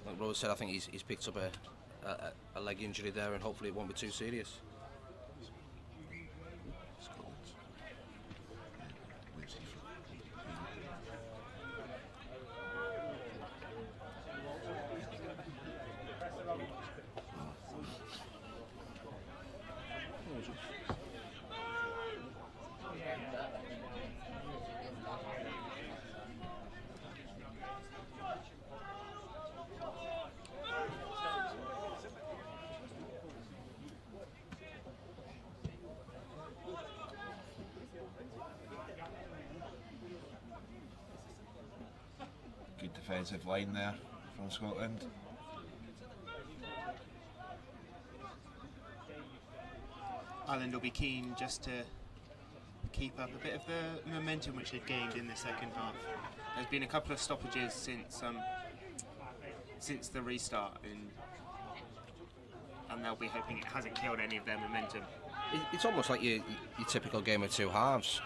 like Rose said, I think he's picked up a leg injury there, and hopefully it won't be too serious. Good defensive line there from Scotland. Ireland will be keen just to keep up a bit of the momentum which they've gained in the second half. There's been a couple of stoppages since the restart, and and they'll be hoping it hasn't killed any of their momentum. It's almost like your typical game of two halves.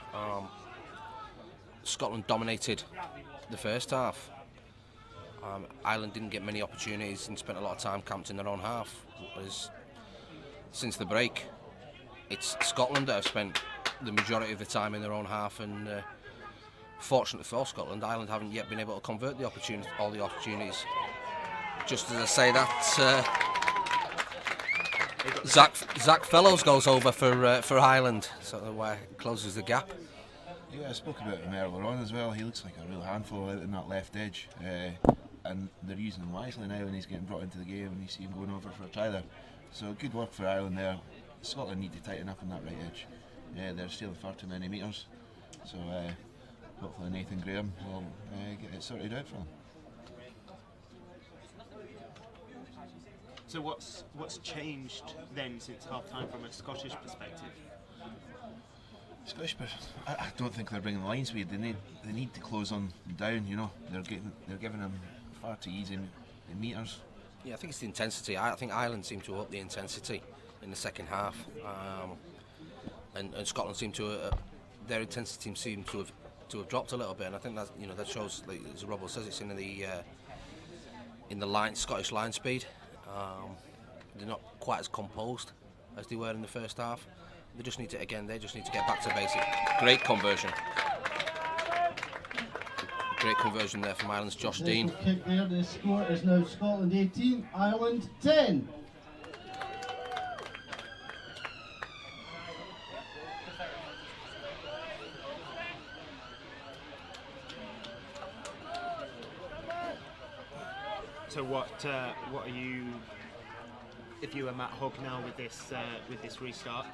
Scotland dominated the first half. Ireland didn't get many opportunities and spent a lot of time camped in their own half. Whereas since the break, it's Scotland that have spent the majority of the time in their own half, and fortunately for Scotland, Ireland haven't yet been able to convert all the opportunities. Just as I say that, Zach Fellows goes over for Ireland, so closes the gap. Yeah, I spoke about him earlier on as well. He looks like a real handful out in that left edge, and they're using him wisely now when he's getting brought into the game, and you see him going over for a try there. So good work for Ireland there. Scotland need to tighten up on that right edge. They're stealing far too many metres, so hopefully Nathan Graham will get it sorted out for them. So what's changed then since half time from a Scottish perspective? I don't think they're bringing the line speed. They need to close them down. You know, they're giving them far too easy metres. Yeah, I think it's the intensity. I think Ireland seemed to up the intensity in the second half, and Scotland seemed to their intensity seemed to have dropped a little bit. And I think that shows, like, as Robbo says, it's in the line Scottish line speed. They're not quite as composed as they were in the first half. They just need to get back to basic. Great conversion there from Ireland's Josh Dean. Kick there. The score is now Scotland 18, Ireland 10. So what are you, if you were Matt Hogg now with this restart,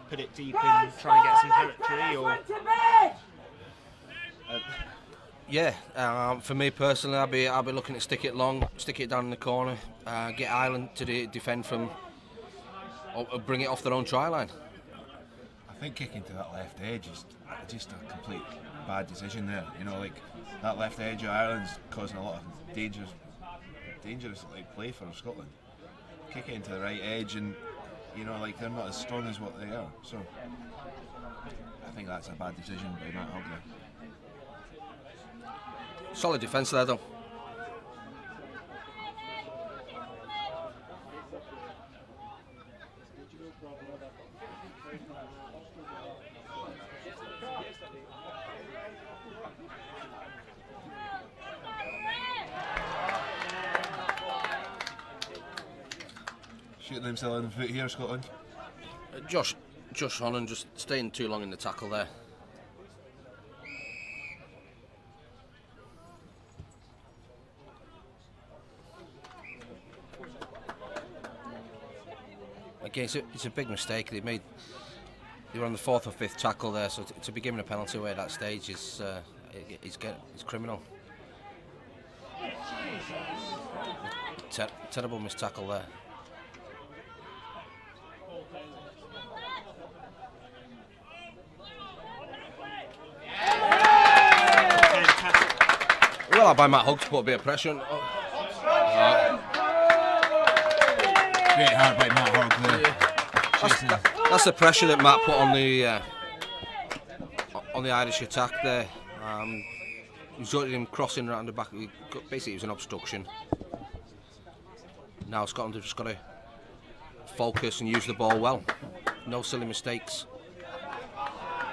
put it deep and try and get some territory, or? For me personally, I'll be looking to stick it long, stick it down in the corner, get Ireland to defend from, or bring it off their own try line. I think kicking to that left edge is just a complete bad decision there. You know, like that left edge of Ireland's causing a lot of dangerous play for Scotland. Kick it into the right edge, and like they're not as strong as what they are. So I think that's a bad decision by Matt Hogg there. Solid defence there though. Shooting themselves in the foot here, Scotland. Josh Honan just staying too long in the tackle there. Again, it's a big mistake they made. They were on the fourth or fifth tackle there, so to be given a penalty away at that stage is criminal. Terrible missed tackle there. Well, by Matt Hogg to put a bit of pressure on. Great hard by Matt Hogg there. That's the pressure that Matt put on the Irish attack there. Resulted in him crossing around the back. Basically, it was an obstruction. Now Scotland have just got to focus and use the ball well. No silly mistakes.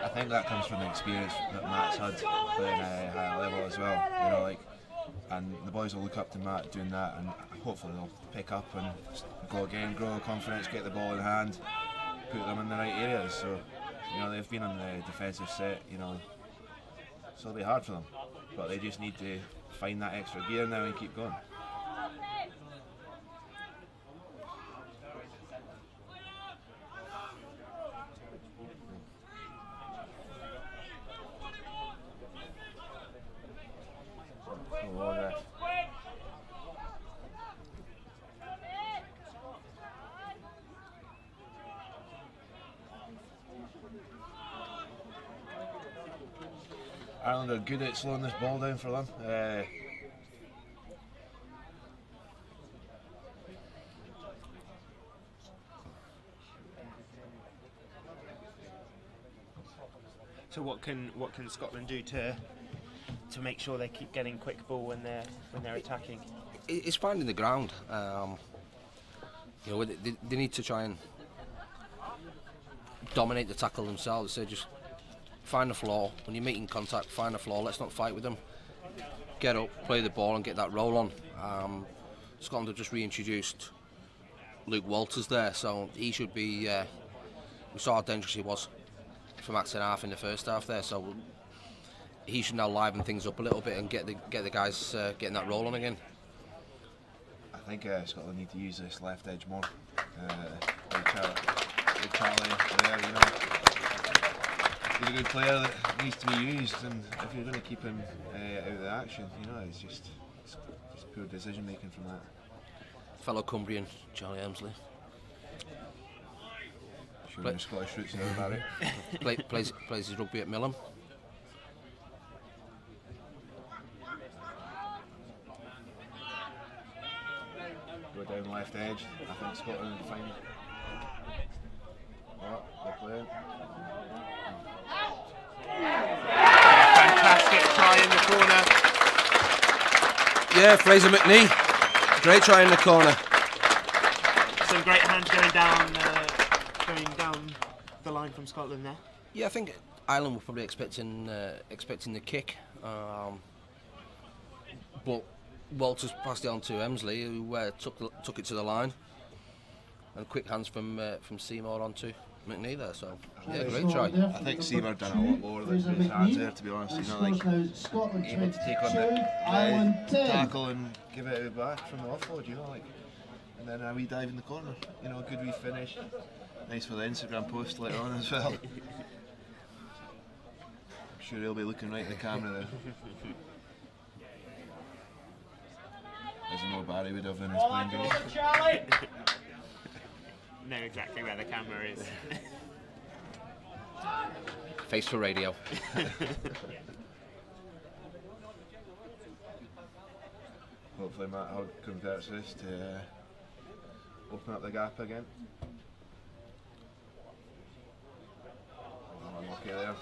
I think that comes from the experience that Matt's had playing at a higher level as well. And the boys will look up to Matt doing that, and hopefully they'll pick up and go again, grow confidence, get the ball in hand, put them in the right areas. So, they've been on the defensive set, so it'll be hard for them. But they just need to find that extra gear now and keep going. Ireland are good at slowing this ball down for them. So what can Scotland do to make sure they keep getting quick ball when they're attacking? It's finding the ground. They need to try and dominate the tackle themselves. So just find the flaw. When you're making contact, find the flaw. Let's not fight with them. Get up, play the ball and get that roll on. Scotland have just reintroduced Luke Walters there, so he should be... we saw how dangerous he was from acting half in the first half there, so he should now liven things up a little bit and get the guys getting that roll on again. I think Scotland need to use this left edge more. Like Charlie there, you know. He's a good player that needs to be used, and if you're going to keep him out of the action, you know, it's just poor decision making from that. Fellow Cumbrian, Charlie Emsley. Showing his Scottish roots now, Barry. plays his rugby at Millham. Go down left edge. I think Scotland will find it. Oh, they're playing. Fantastic try in the corner. Yeah, Fraser McNee. Great try in the corner. Some great hands going down the line from Scotland there. Yeah, I think Ireland were probably expecting the kick, but Walters passed it on to Emsley, who took it to the line, and quick hands from Seymour onto McNee there. So yeah, great try. I think Seymour done a lot more than his hands there, to be honest. You know, like able to take on the tackle and give it back from the offload. You know, like, and then a wee dive in the corner. You know, a good wee finish. Nice for the Instagram post later on as well. I'm sure he'll be looking right at the camera there. As I know Barry would have in his playing days. Charlie! Know exactly where the camera is. Face for radio. Hopefully Matt Hogg converts this to open up the gap again. Oh, unlucky there.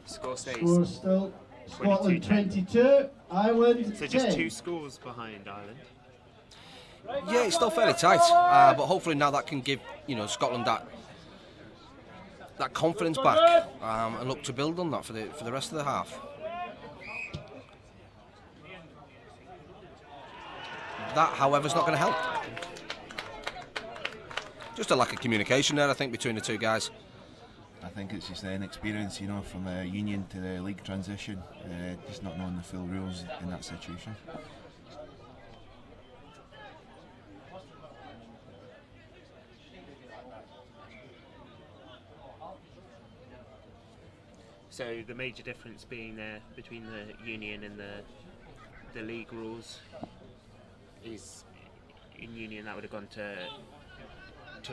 Score stays. Score still 22-10. Scotland 22, Ireland So just 10. 2 scores behind Ireland. Yeah, it's still fairly tight, but hopefully now that can give Scotland that confidence back, and look to build on that for the rest of the half. That, however, is not going to help. Just a lack of communication there, I think, between the two guys. I think it's just the inexperience, you know, from the union to the league transition, just not knowing the full rules in that situation. So the major difference being there between the union and the league rules is in union that would have gone to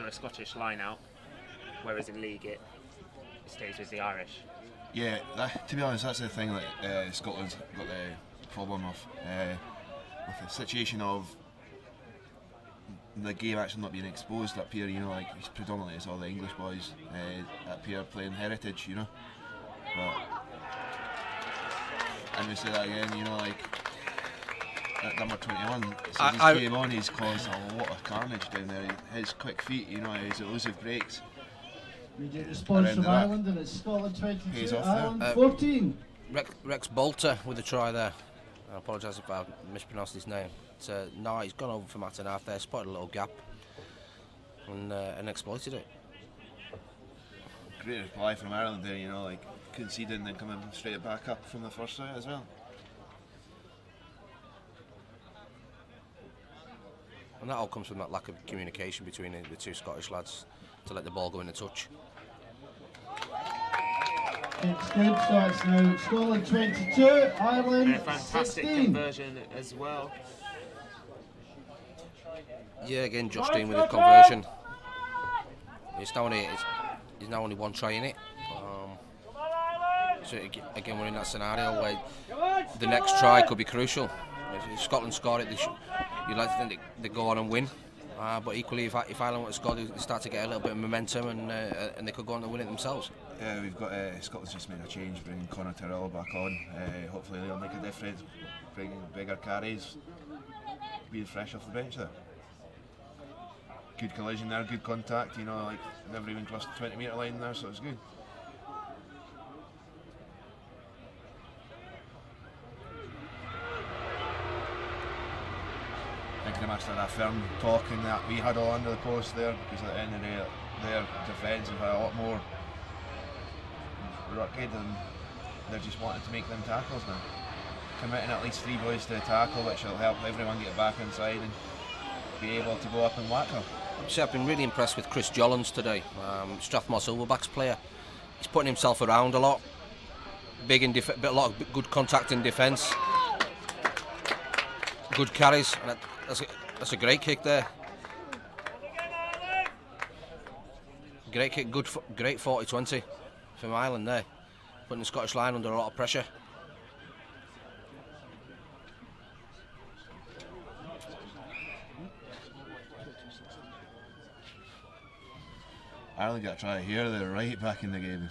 a Scottish line out, whereas in league it stays with the Irish. Yeah, to be honest, that's the thing that Scotland's got the problem of, with the situation of the game actually not being exposed up here. You know, like predominantly it's all the English boys up here playing heritage. You know. But, and we say that again, you know, like at number 21, since he came on, he's caused a lot of carnage down there. His quick feet, you know, his elusive breaks. Immediate response from Ireland, and it's Scotland 22, Ireland 14. Rex Bolter with a try there. I apologise if I mispronounced his name. No, he's gone over for Matt and half there, spotted a little gap, and exploited it. Great reply from Ireland there, you know, like conceding and then coming straight back up from the first out as well. And that all comes from that lack of communication between the two Scottish lads to let the ball go in the touch. It's good, so it's now Scotland 22, Ireland A fantastic 16. conversion as well. Yeah, again, Josh Dean with a conversion. He's now only one try in it. So again, we're in that scenario where the next try could be crucial. If Scotland score it, you'd like to think they go on and win. But equally, if Ireland would have scored, they start to get a little bit of momentum, and they could go on to win it themselves. Yeah, we've got Scotland's just made a change, bringing Conor Tyrrell back on. Hopefully they'll make a difference, bringing bigger carries, being fresh off the bench there. Good collision there, good contact, like never even crossed the 20 metre line there, so it's good. Thinking of Mr. that firm talking that we had all under the post there, because at the end of the day their defence have had a lot more rugged, and they're just wanting to make them tackles now. Committing at least 3 boys to a tackle, which will help everyone get back inside and be able to go up and whack them. I've been really impressed with Chris Jollins today, Strathmore Silverbacks player. He's putting himself around a lot, big in but a lot of good contact in defence, good carries, and that's a great kick there. Great kick, great 40-20 from Ireland there, putting the Scottish line under a lot of pressure. Ireland got a try here, they're right back in the game.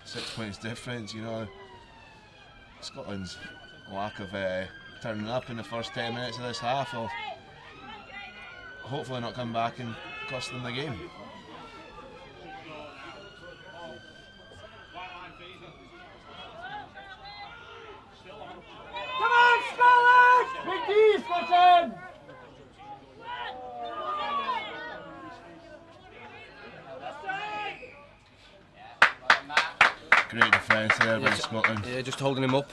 6 points difference, Scotland's lack of turning up in the first 10 minutes of this half will hopefully not come back and cost them the game. Come on, Scotland! Big D, Scotland! Great defence there by Scotland. Yeah, just holding him up.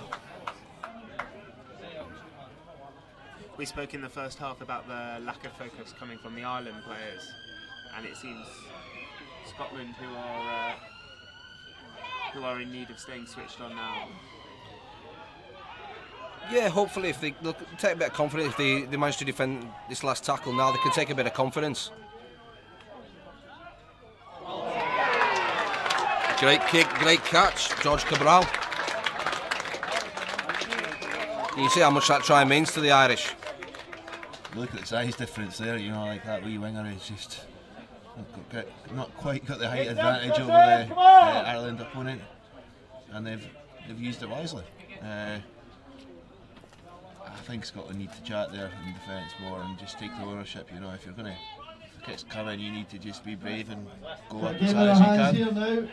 We spoke in the first half about the lack of focus coming from the Ireland players, and it seems Scotland who are in need of staying switched on now. Yeah, hopefully if they take a bit of confidence, if they manage to defend this last tackle now, they can take a bit of confidence. Great kick, great catch, George Cabral. You see how much that try means to the Irish. Look at the size difference there, like that wee winger is just not quite got the height advantage over the Ireland opponent, and they've used it wisely. I think Scotland need to chat there in defence more and just take the ownership. If you're going to, if the kick's coming, you need to just be brave and go up as high as you can. Here now.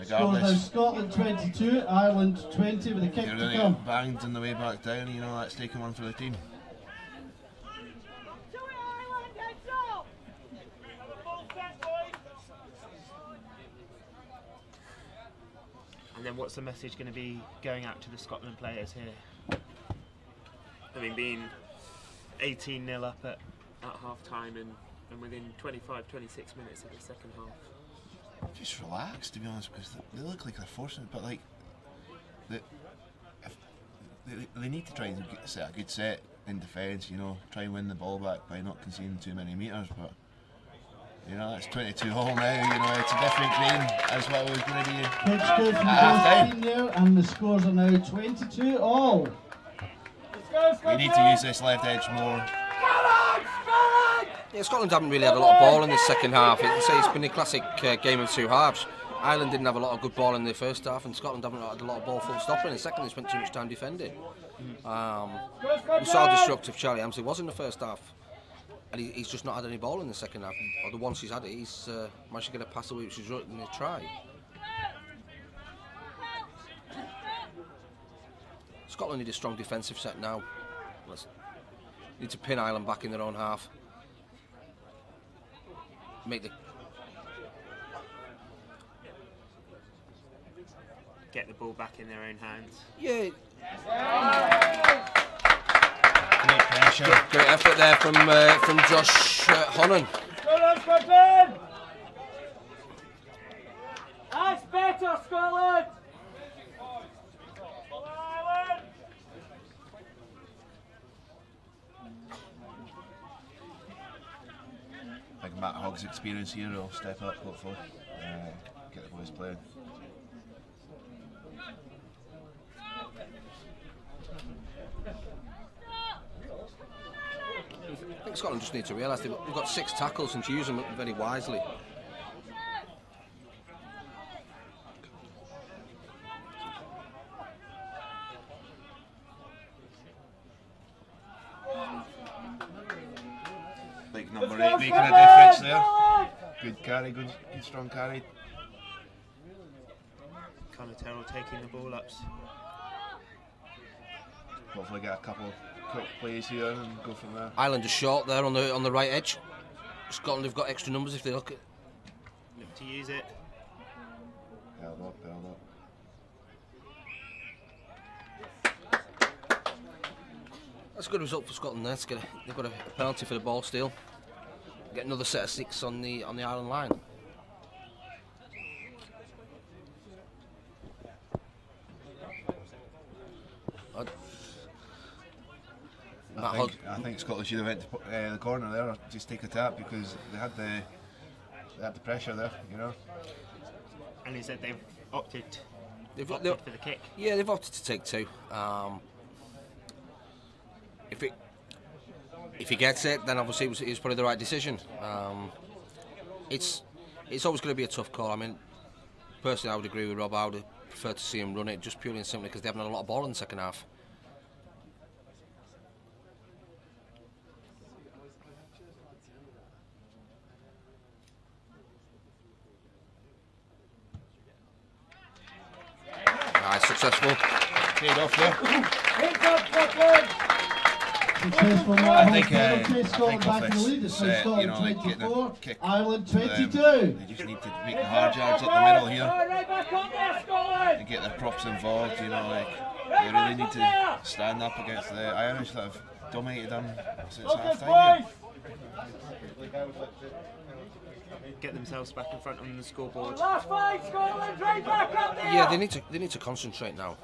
Scores now Scotland 22, Ireland 20 with a kick if you're to going come. to get banged on the way back down, that's taking one for the team. And then what's the message going to be going out to the Scotland players here? Being 18-0 up at half time and within 25-26 minutes of the second half. Just relax, to be honest, because they look like they're forcing it, but they need to try and set a good set in defence, try and win the ball back by not conceding too many metres, but that's 22 all now, it's a different game as what it was going to be Kick's good from both teams there, and the scores are now 22 all. We need to use this left edge more. Yeah, Scotland haven't really had a lot of ball in the second half. It's been a classic game of two halves. Ireland didn't have a lot of good ball in the first half, and Scotland haven't had a lot of ball full stop in the second. They spent too much time defending. We saw how destructive Charlie Amsey was in the first half, and he's just not had any ball in the second half. Or the once he's had it, he's managed to get a pass away which was right in the try. Scotland need a strong defensive set now. Need to pin Ireland back in their own half. Get the ball back in their own hands. Yeah. Great pressure. Great effort there from Josh Honan. Scotland! That's better, Scotland! Big Matt Hogg's experience here will step up, hopefully, get the boys playing. think Scotland just need to realise they've got 6 tackles and to use them very wisely. Like number 8 making a difference there. Good carry, good strong carry. Connor Terrell taking the ball ups. Hopefully get a couple of quick plays here and go from there. Ireland is short there on the right edge. Scotland have got extra numbers if they look to use it. Held up. That's a good result for Scotland there. They've got a penalty for the ball steal. Get another set of 6 on the Ireland line. I think Scotland should have went to the corner there, or just take a tap, because they had the pressure there, you know. And he said they've opted for the kick. Yeah, they've opted to take 2. If he gets it, then obviously it was probably the right decision. It's always going to be a tough call. I mean, personally, I would agree with Rob. I would prefer to see him run it, just purely and simply because they haven't had a lot of ball in the second half. Nice, successful. Paid off there. I think Scotland off back in the lead. this It's set, Scotland you know, like getting a 24, kick Ireland to them. 22. They just need to make the hard yards up the middle here Right back on there, Scotland. and get their props involved, you know, like they really need to stand up against the Irish that have dominated them since half time. Get themselves back in front on the scoreboard. Last fight, Scotland. Right back up there. Yeah, they need to concentrate now.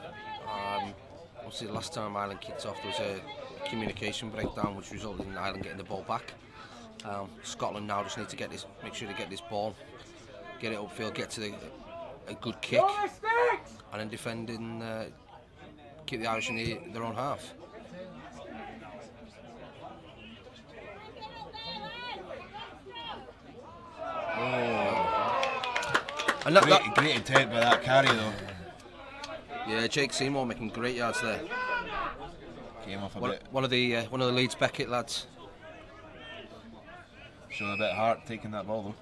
Obviously, the last time Ireland kicked off, there was a communication breakdown, which resulted in Ireland getting the ball back. Scotland now just need to make sure they get this ball, get it upfield, get to a good kick, and then defend and keep the Irish in their own half. And Great intent by that carry though. Yeah, Jake Seymour making great yards there. Came off a bit. One of the Leeds Beckett lads. Showing a bit of heart taking that ball though.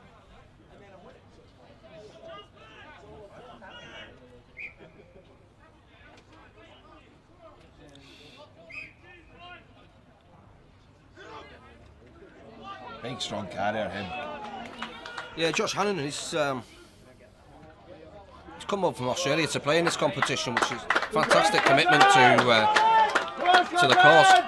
Big strong carrier him. Yeah, Josh Hannon he's come up from Australia to play in this competition, which is fantastic commitment to the cause.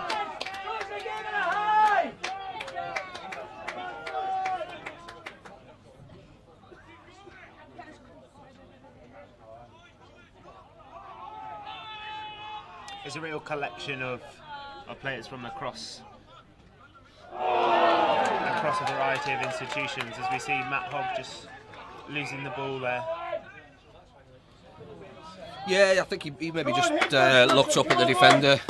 It's a real collection of players from across a variety of institutions, as we see Matt Hogg just losing the ball there. Yeah, I think he maybe just looked up at the defender.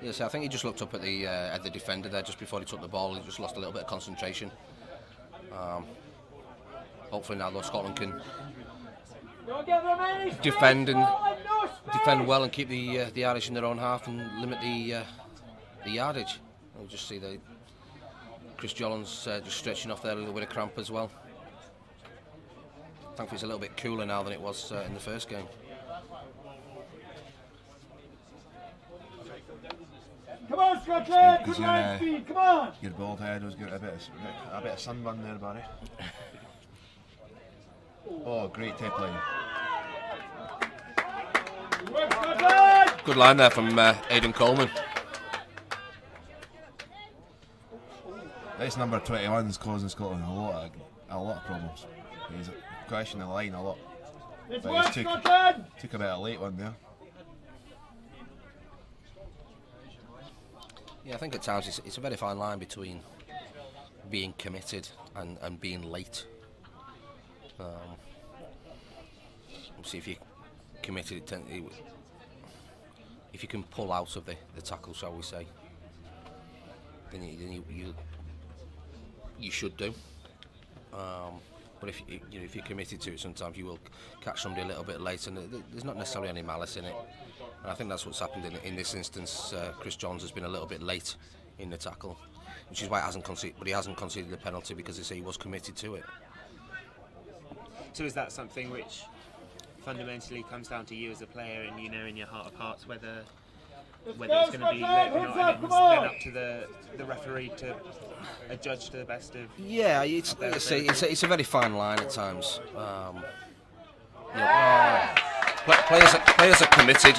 Yes, I think he just looked up at the defender there just before he took the ball. He just lost a little bit of concentration. Hopefully now though Scotland can defend well and keep the Irish in their own half and limit the yardage. We'll just see Chris Jollins just stretching off there a little bit of cramp as well. Thankfully it's a little bit cooler now than it was in the first game. Come on, Scotland! Good line speed, come on! Your bald head was getting a bit of sunburn there, Barry. Oh, great tip line. Good line there from Aidan Coleman. This number 21 is causing Scotland a lot of problems. He's questioning the line a lot. But he took a bit of a late one there. Yeah, I think at times it's a very fine line between being committed and being late. Obviously, if you're committed, if you can pull out of the tackle, shall we say, then you should do. But if if you're committed to it, sometimes you will catch somebody a little bit late, and there's not necessarily any malice in it. And I think that's what's happened in this instance. Chris Johns has been a little bit late in the tackle, which is why he hasn't conceded the penalty, because he was committed to it. So is that something which fundamentally comes down to you as a player, and you know in your heart of hearts whether it's going to be late or not, and it's then up to the referee to judge to the best of... Yeah, it's a very fine line at times. Players are committed.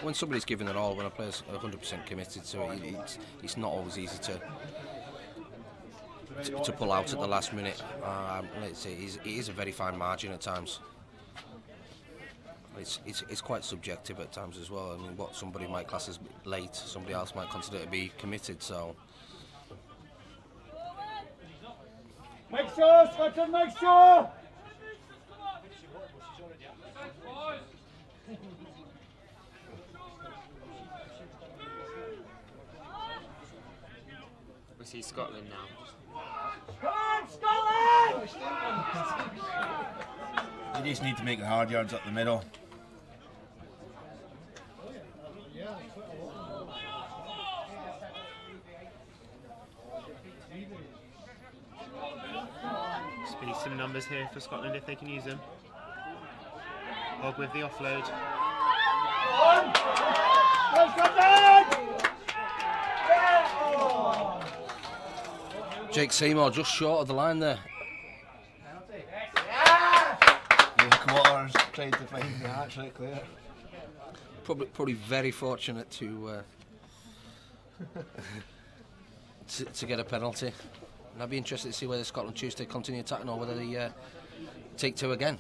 When somebody's given it all, when a player's 100% committed to it, it's not always easy to pull out at the last minute. Let's say it is a very fine margin at times. It's quite subjective at times as well. I mean, what somebody might class as late, somebody else might consider to be committed. So. Make sure, Scotland, make sure! We see Scotland now. Come on, Scotland! You just need to make the hard yards up the middle. Spinning some numbers here for Scotland if they can use them. Hogg with the offload. Go, Scotland! Jake Seymour just short of the line there. Waters tried to find the hat trick there. Probably very fortunate to get a penalty. And I'd be interested to see whether Scotland choose to continue attacking or whether they take two again.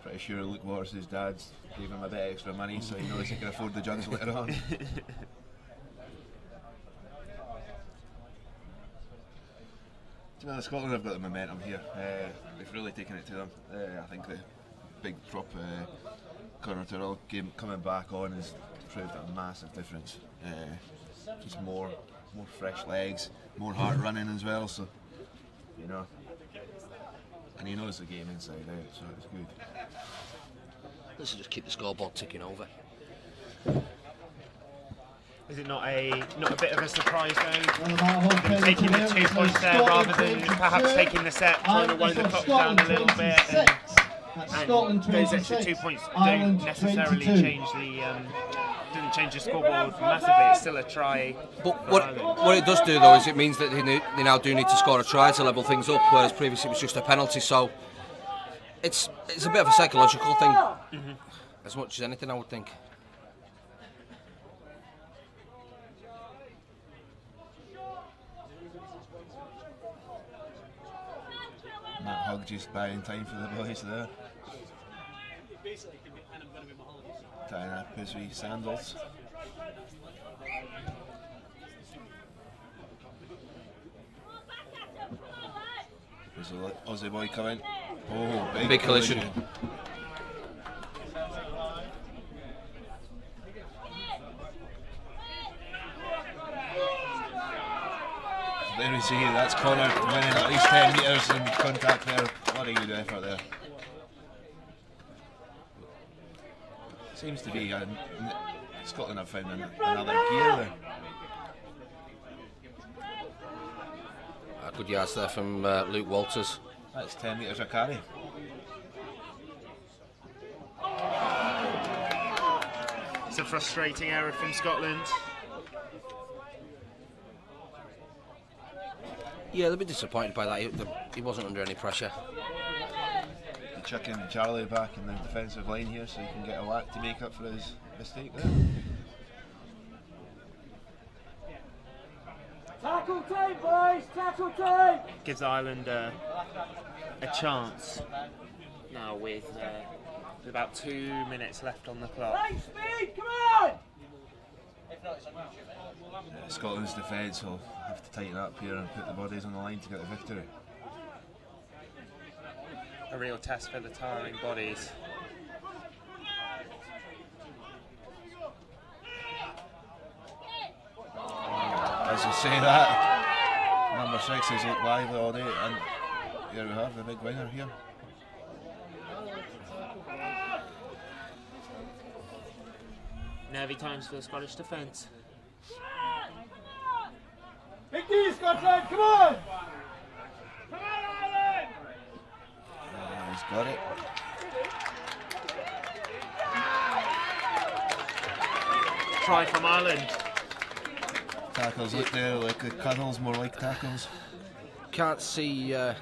Pretty sure Luke Waters' dad gave him a bit extra money, so he knows he can afford the jugs later on. Scotland have got the momentum here. They've really taken it to them. I think the big drop Conor Tyrrell game coming back on has proved a massive difference. Just more fresh legs, more heart running as well. So and he knows the game inside out, so it's good. This will just keep the scoreboard ticking over. Is it not a bit of a surprise though, them taking the 2 points there rather than perhaps taking the set, trying to wind the clock down a little bit, and those extra 2 points don't necessarily change the scoreboard massively. It's still a try. But what it does do though is it means that they now do need to score a try to level things up, whereas previously it was just a penalty. So it's a bit of a psychological thing, as much as anything, I would think. Matt Hogg just buying time for the boys there. Tying up his wee sandals. There's an Aussie boy coming. Oh, big collision. There we see, that's Conor winning at least 10 metres in contact there. Bloody good effort there. Seems to be Scotland have found another gear there. Good yards there from Luke Walters. That's 10 metres a carry. It's a frustrating error from Scotland. Yeah, they'll be disappointed by that. He wasn't under any pressure. Chucking Charlie back in the defensive line here so he can get a whack to make up for his mistake there. Tackle team, boys! Tackle team! Gives Ireland a chance now with about 2 minutes left on the clock. Right speed, come on! Scotland's defence will have to tighten up here and put the bodies on the line to get the victory. a real test for the tiring bodies. As you say that, number 6 has looked lively all day, and here we have the big winner here. Nervy times for the Scottish defence. Big D, Scotland, come on! He's got it. Try from Ireland. Tackles look there like cuddles, more like tackles. Can't see. Couldn't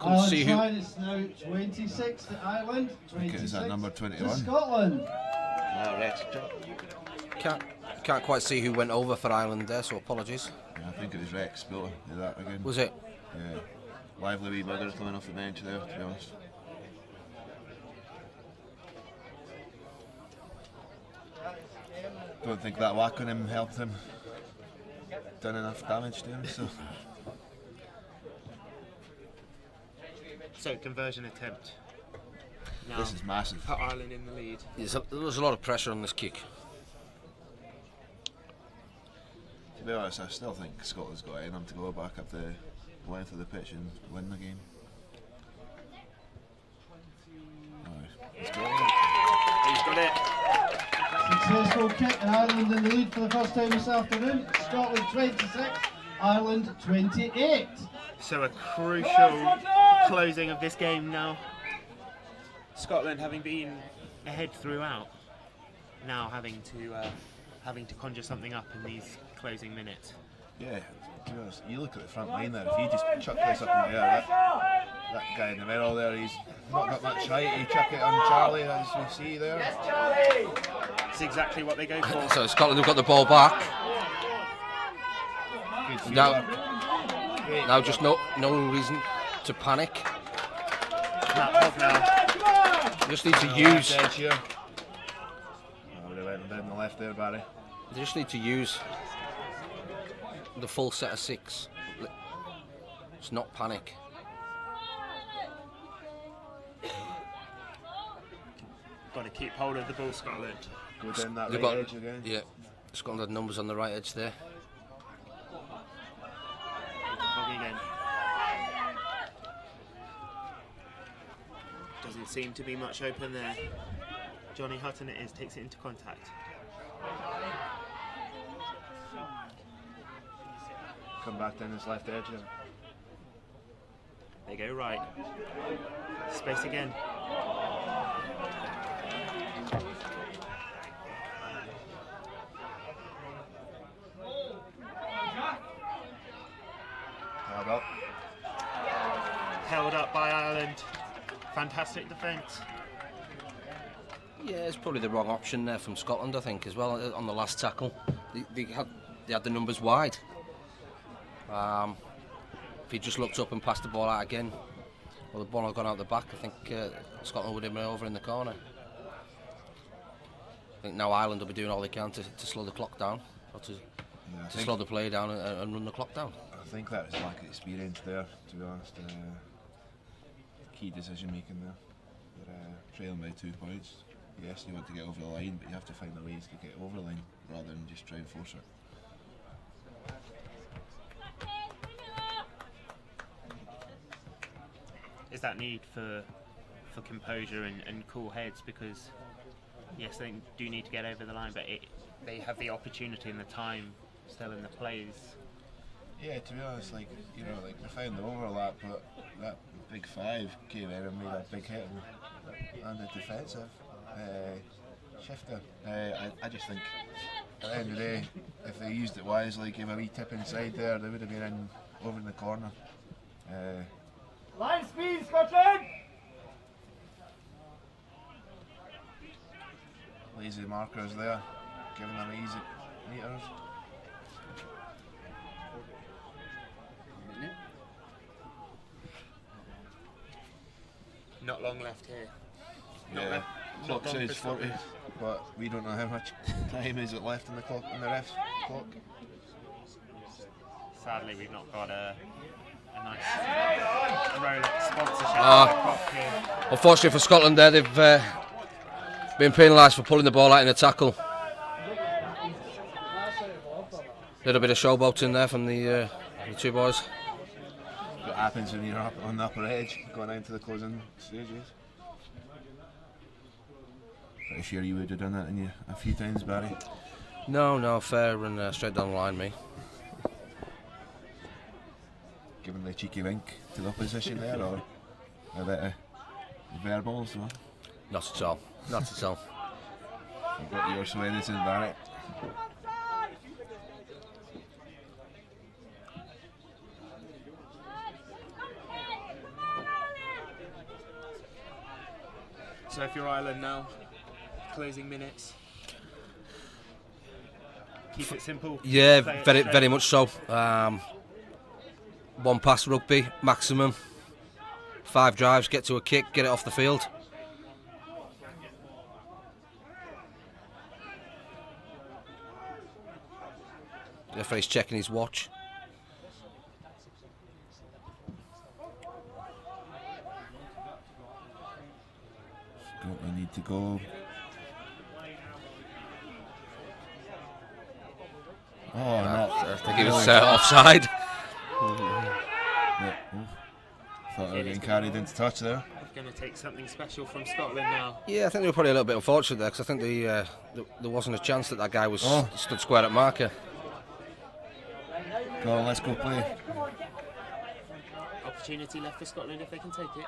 Ireland's see who. side is now 26 to Ireland, I think it is 26 that number to 21. Scotland. Can't quite see who went over for Ireland there, so apologies. Yeah, I think it was Rex Spiller. Did that again. Was it? Yeah. Lively wee bugger coming off the bench there, to be honest. Don't think that whack on him helped him. Done enough damage to him, so. So conversion attempt. Now, This is massive. put Ireland in the lead. There's a lot of pressure on this kick. To be honest, I still think Scotland's got it in them to go back up the length of the pitch and win the game. He's got it. He's got it. Successful kick, and Ireland in the lead for the first time this afternoon. Scotland 26, Ireland 28. So a crucial closing of this game now. Scotland having been ahead throughout, now having to conjure something up in these closing minutes. Yeah, to be honest, you look at the front line there, if you just chuck this up in the air, that guy in the middle there, he's not got much height, he chuck it on Charlie, as we see there. It's exactly what they go for. So Scotland have got the ball back. Good Now, Great. now just no reason to panic. Matt Hogg now. Just need to use. Edge here. Oh, they went down the left there, Barry. They just need to use the full set of 6. Just not panic. Got to keep hold of the ball, Scotland. Go down that They've right got- edge again. Yeah, Scotland had numbers on the right edge there. Hogg again. Doesn't seem to be much open there. Johnny Hutton it is, takes it into contact. Come back down his left edge here. They go right. Space again. Hard up. Held up by Ireland. Fantastic defence. Yeah, it's probably the wrong option there from Scotland, I think, as well. On the last tackle, they had the numbers wide. If he just looked up and passed the ball out again, well, the ball had gone out the back. I think Scotland would have been over in the corner. I think now Ireland will be doing all they can to slow the clock down, or to slow the play down and run the clock down. I think that was lack of experience there, to be honest. Key decision making there. They're trailing by 2 points. Yes, you want to get over the line, but you have to find the ways to get over the line rather than just try and force it. Is that need for composure and cool heads, because yes, they do need to get over the line, but they have the opportunity and the time still in the plays. Yeah, to be honest, like they found the overlap, but that big 5 came in and made a big hit and the defensive shifter. I just think at the end of the day, if they used it wisely, gave a wee tip inside there, they would have been in over in the corner. Line speed, Scotland! Lazy markers there, giving them easy meters. Not long left here. Yeah, not clock long says for 40, Scotland. but we don't know how much time is it left in the clock, in the ref's clock. Sadly, we've not got a Nice Rolex sponsorship. Unfortunately for Scotland there, they've been penalised for pulling the ball out in a tackle. Little bit of showboating there from the two boys. What happens when you're up on the upper edge, going into the closing stages? Pretty sure you would have done that a few times, Barry. No, fair and straight down the line, me. Giving the cheeky wink to the opposition there, or a bit of verbal as well? Not at all. Not at all. I've got your so innocent, Barry. So if you're Ireland now, closing minutes, keep it simple. Yeah, play it very straight. very much so. One pass rugby maximum. 5 drives, get to a kick, get it off the field. The referee's checking his watch. Scotland need to go. Oh, no. I think he was offside. Yeah, thought I was getting carried into touch there. Going to take something special from Scotland now. Yeah, I think they were probably a little bit unfortunate there because I think there wasn't a chance that guy was stood square at marker. Go on, let's go play. Opportunity left for Scotland if they can take it.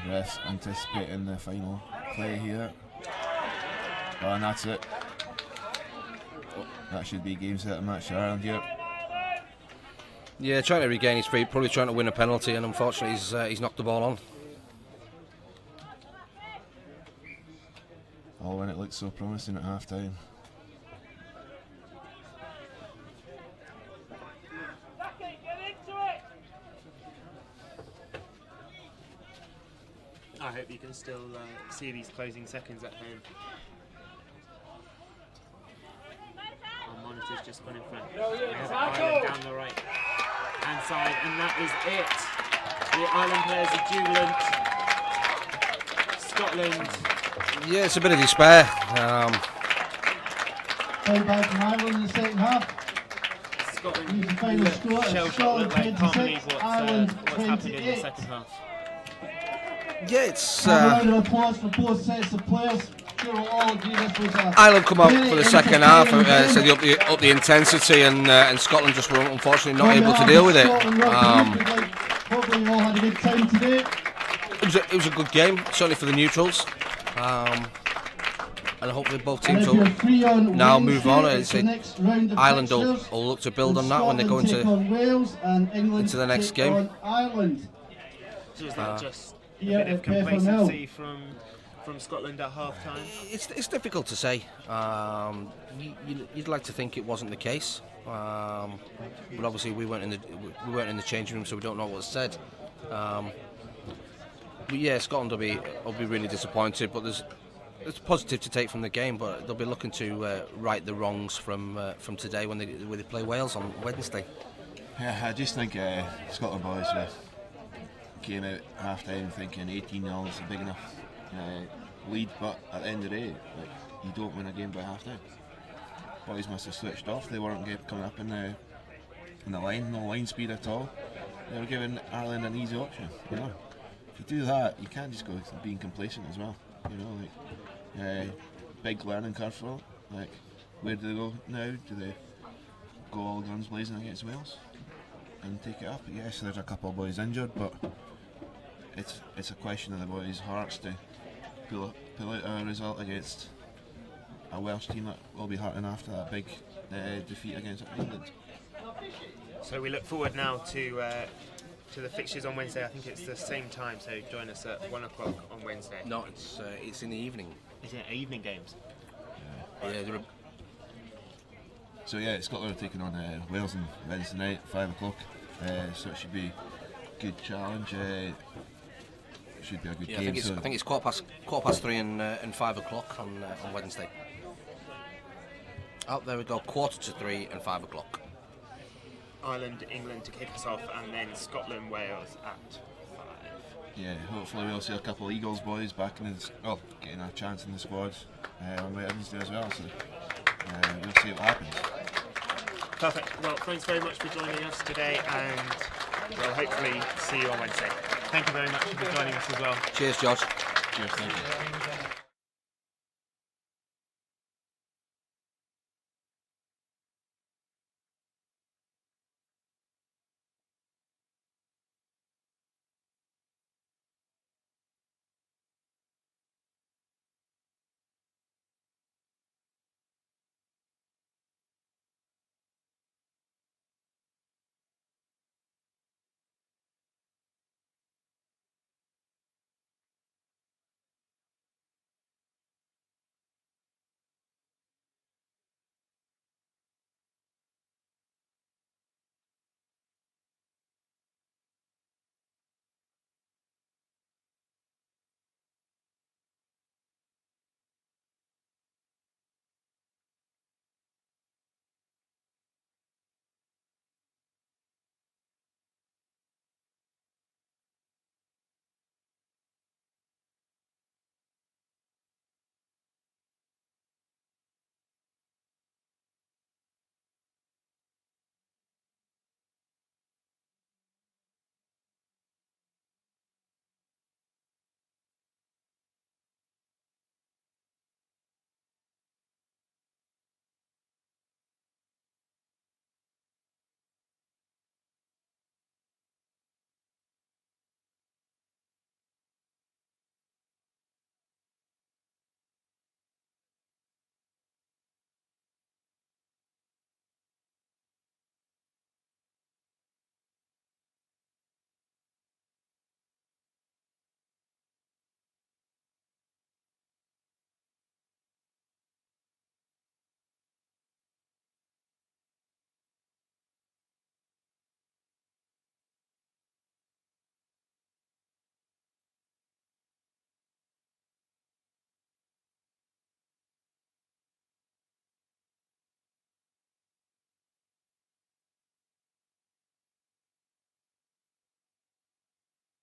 Refs anticipating the final play here. Oh, and that's it. That should be game set and match for Ireland here. Yeah, trying to regain his feet, probably trying to win a penalty, and unfortunately he's knocked the ball on. All when it looked so promising at half time. I hope you can still see these closing seconds at home. Our monitor's just gone in front. We have Ireland down the right hand side, and that is it. The Ireland players are jubilant. Scotland. Yeah, it's a bit of despair. Play back from Ireland in the second half. Scotland Here's the final score. shell shock, Scotland look like can't believe 26, Ireland what's happened in the 28. second half. Yeah, it's A round of applause for both sets of players. Sure we'll all agree this was a Ireland come out very for the second half, entertaining so game. they up the intensity, and Scotland just were unfortunately not able to deal with it. Hopefully you all had a good time today. It was a good game, certainly for the neutrals, and hopefully both And teams if you're will free on now move on. Wednesday, It's it's the next round of Ireland will fixtures. look to build And on that when they go Scotland take into. on Wales and England into the next take game. on Ireland. So is that just a Here bit of at Peffermill. complacency from Scotland at half time? It's difficult to say. You'd like to think it wasn't the case, but obviously we weren't in the changing room, so we don't know what was said. But yeah, Scotland will be really disappointed. But it's positive to take from the game, but they'll be looking to right the wrongs from today when they play Wales on Wednesday. Yeah, I just think Scotland boys came out half time thinking 18-0 is a big enough lead, but at the end of the day, like, you don't win a game by half time. Boys must have switched off. They weren't coming up in the line, no line speed at all. They were giving Ireland an easy option. You know, if you do that, you can't just go being complacent as well. You know, like big learning curve for them. Like, where do they go now? Do they go all guns blazing against Wales and take it up? Yes, there's a couple of boys injured, but it's a question of the boys' hearts to pull out a result against a Welsh team that will be hurting after that big defeat against England. So we look forward now to the fixtures on Wednesday. I think it's the same time, so join us at 1 o'clock on Wednesday. No, it's in the evening. Is it evening games? Yeah, So yeah, Scotland are taking on Wales on Wednesday night, 5 o'clock. So it should be a good challenge. should be a good Yeah, game. I think it's quarter past 3 and 5 o'clock on Wednesday. Oh, there we go. 2:45 and 5 o'clock. Ireland, England to kick us off, and then Scotland, Wales at 5. Yeah, hopefully we'll see a couple of Eagles boys back in getting a chance in the squad on Wednesday as well. So we'll see what happens. Perfect. Well, thanks very much for joining us today, and we'll hopefully see you on Wednesday. Thank you very much for joining us as well. Cheers, George. Cheers, thank you.